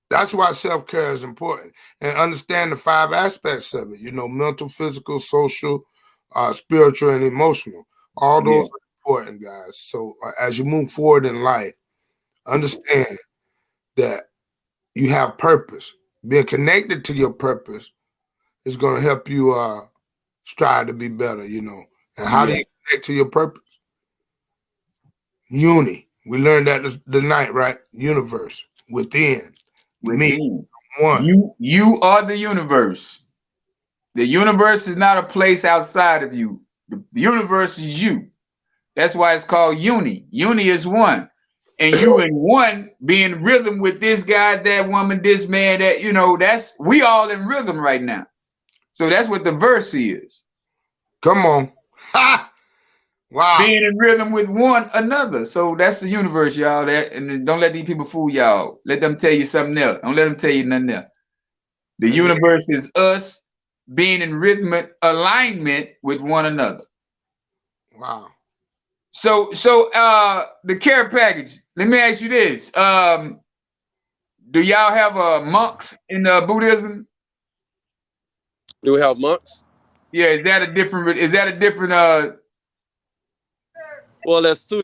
That's why self-care is important. And understand the 5 aspects of it, you know, mental, physical, social, spiritual, and emotional. All those are important, guys. So as you move forward in life, understand that you have purpose. Being connected to your purpose is going to help you strive to be better, you know. And how do you connect to your purpose? Uni. We learned that tonight, right? Universe. Within. Me. One. You are the universe. The universe is not a place outside of you. The universe is you. That's why it's called uni. Uni is one. And you in one being rhythm with this guy, that woman, this man, that, you know, that's, we all in rhythm right now. So that's what the verse is. Come on. Ha! Wow. Being in rhythm with one another. So that's the universe, y'all. That, and don't let these people fool y'all. Let them tell you something else. Don't let them tell you nothing else. The universe is us being in rhythmic alignment with one another. Wow. So the care package. Let me ask you this. Do y'all have monks in Buddhism? Do we have monks? Yeah, is that a different well, there's two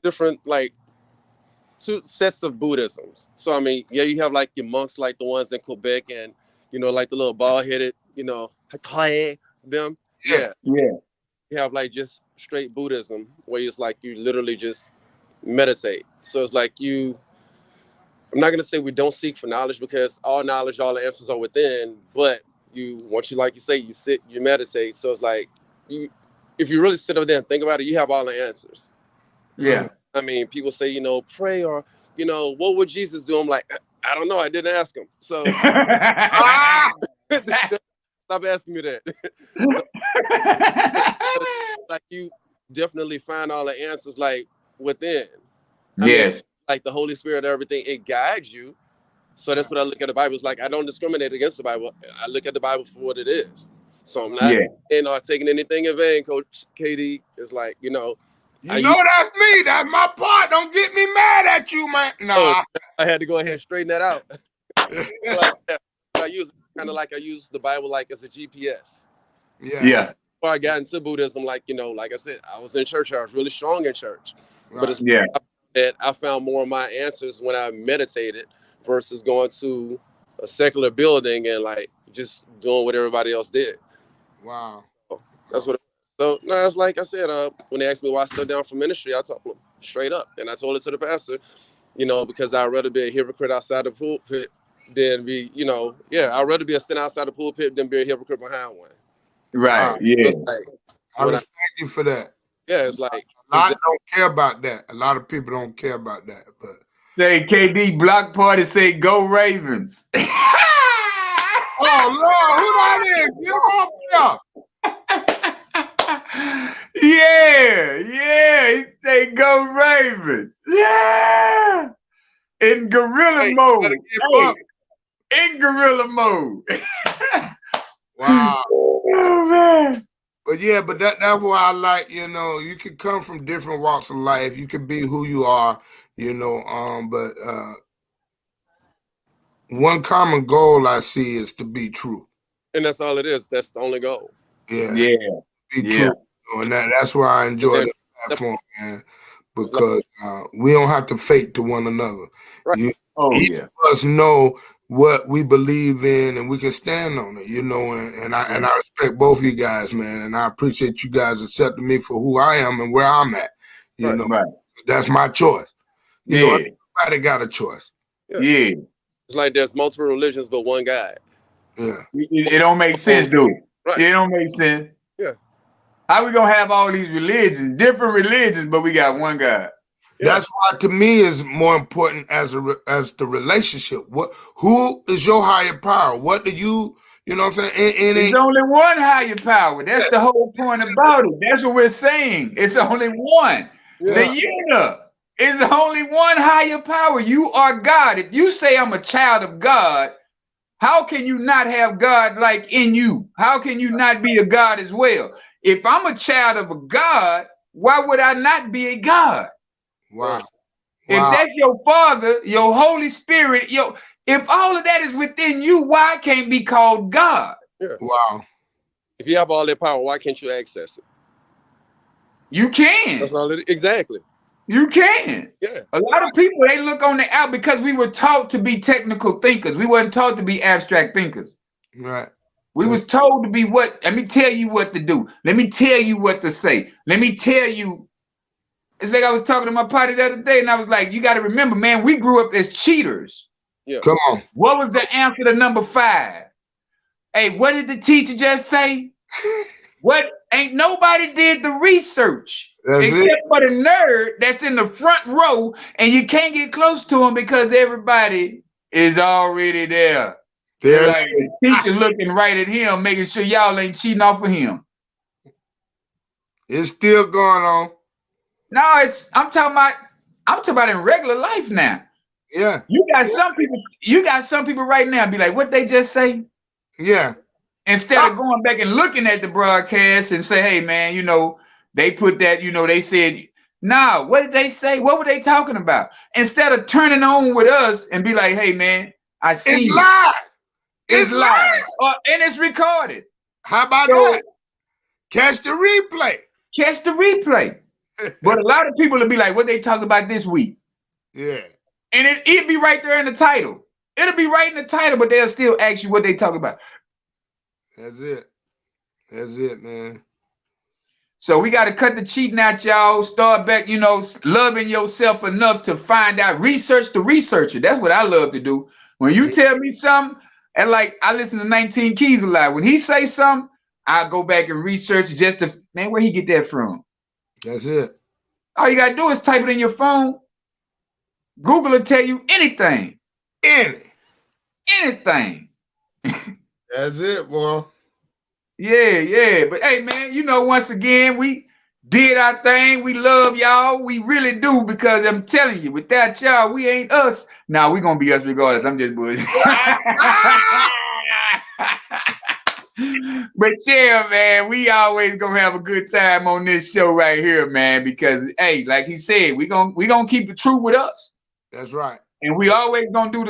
sets of Buddhisms. So I mean, yeah, you have like your monks like the ones in Quebec and you know, like the little bald-headed, you know, them. Yeah. You have like just straight Buddhism where it's like you literally just meditate. So it's like I'm not gonna say we don't seek for knowledge because all knowledge, all the answers are within, but once you like you say, you sit, you meditate. So it's like if you really sit over there and think about it, you have all the answers. Yeah. I mean, people say, you know, pray or, you know, what would Jesus do? I'm like, I don't know. I didn't ask him. So stop asking me that. So, like you definitely find all the answers like within. I mean, like the Holy Spirit, everything, it guides you. So that's what I look at the Bible. It's like I don't discriminate against the Bible. I look at the Bible for what it is. So I'm not taking anything in vain, Coach KD. It's like, you know. That's me. That's my part. Don't get me mad at you, man. Nah. I had to go ahead and straighten that out. I use I use the Bible like as a GPS. Yeah. Before I got into Buddhism, like, you know, like I said, I was in church. I was really strong in church. Right. But it's that I found more of my answers when I meditated versus going to a secular building and like just doing what everybody else did. Wow. So that's what. So no, it's like I said. When they asked me why I stood down from ministry, I told them straight up, and I told it to the pastor. You know, because I'd rather be a hypocrite outside the pulpit than be, you know, I'd rather be a sin outside the pulpit than be a hypocrite behind one. Right. I respect you for that. Yeah, it's like a lot don't care about that. A lot of people don't care about that. But say KD block party say go Ravens. Oh Lord, who that is? Get him off here. He say go Ravens. Yeah. In gorilla mode. In gorilla mode. Wow. Oh man. But that's why I like, you know, you can come from different walks of life. You can be who you are, you know, but one common goal I see is to be true. And that's all it is. That's the only goal. Yeah. Be true. And that's why I enjoy this platform, man. Because we don't have to fake to one another. Right. Each of us know what we believe in and we can stand on it, you know, and I respect both of you guys, man, and I appreciate you guys accepting me for who I am and where I'm at. You know, that's my choice. You know, everybody got a choice. Yeah. It's like there's multiple religions but one God. Yeah. It don't make sense, dude. Right. It don't make sense. Yeah. How we gonna have all these religions, different religions, but we got one God? That's why, to me, is more important as the relationship. Who is your higher power? What do you know what I'm saying? There's only one higher power. That's the whole point about it. That's what we're saying. It's only one. Yeah. The unit is only one higher power. You are God. If you say I'm a child of God, How can you not have God like in you? How can you not be a God as well? If I'm a child of a God, why would I not be a God? Wow. If that's your Father, your Holy Spirit, if all of that is within you, why can't be called God? Yeah. Wow. If you have all that power, why can't you access it? You can. That's all it, exactly. You can. Yeah. A lot of people, they look on the out because we were taught to be technical thinkers. We weren't taught to be abstract thinkers. Right. We was told to be what? Let me tell you what to do. Let me tell you what to say. Let me tell you. It's like I was talking to my party the other day, and I was like, you got to remember, man, we grew up as cheaters. Yeah. Come on. What was the answer to number 5? Hey, what did the teacher just say? What? Ain't nobody did the research. Except for the nerd that's in the front row, and you can't get close to him because everybody is already there. They're like the teacher looking right at him, making sure y'all ain't cheating off of him. It's still going on. No, I'm talking about in regular life now. Yeah. You got some people right now be like, what they just say? Yeah. Instead of going back and looking at the broadcast and say, hey man, they put that, they said, nah, what did they say? What were they talking about? Instead of turning on with us and be like, hey man, I see it's you. Live. It's live. And it's recorded. How about that? Catch the replay. Catch the replay. But a lot of people will be like, what they talking about this week? Yeah. And it'd be right there in the title. It'll be right in the title, but they'll still ask you what they talk about. That's it. That's it, man. So we got to cut the cheating out, y'all. Start back, loving yourself enough to find out. Research the researcher. That's what I love to do. When you tell me something, and like I listen to 19 Keys a lot. When he say something, I go back and research just to, man, where he get that from? That's it. All you got to do is type it in your phone. Google will tell you anything. Anything. That's it, boy. Yeah. But hey, man, once again, we did our thing. We love y'all. We really do, because I'm telling you, without y'all, we ain't us. Now we gonna be us regardless. I'm just bullshit. But yeah, man, we always gonna have a good time on this show right here, man. Because hey, like he said, we gonna keep the truth with us. That's right. And we always gonna do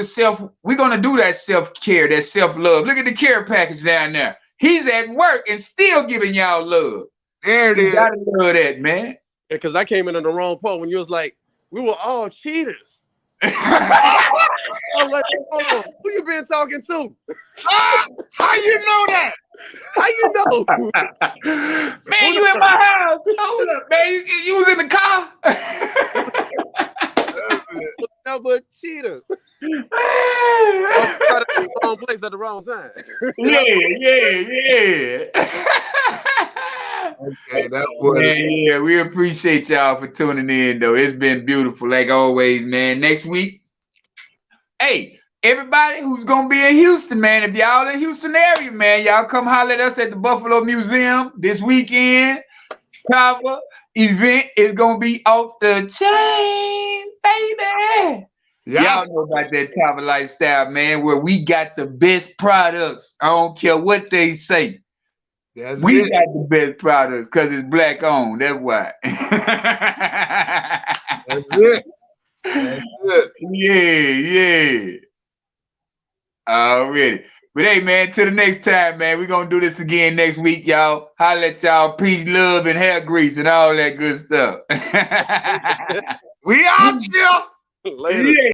we're gonna do that self-care, that self-love. Look at the care package down there. He's at work and still giving y'all love. There it is. You gotta love that, man. Because I came in on the wrong part when you was like, we were all cheaters. I was like, hold on, who you been talking to? How you know that? How you know? Man, you in my house. Hold up, man. You was in the car. No, but cheaters. Wrong place at the wrong time. Yeah. Okay, that was yeah. We appreciate y'all for tuning in, though. It's been beautiful, like always, man. Next week, hey, everybody who's gonna be in Houston, man. If y'all in Houston area, man, y'all come holler at us at the Buffalo Museum this weekend. Cover event is gonna be off the chain, baby. Y'all know about that type of lifestyle, man, where we got the best products. I don't care what they say. Got the best products because it's black owned. That's why. That's it. Yeah. Already. But hey, man, till the next time, man, we're going to do this again next week, y'all. Holla at y'all. Peace, love, and hair grease and all that good stuff. We out here. Later. Yeah.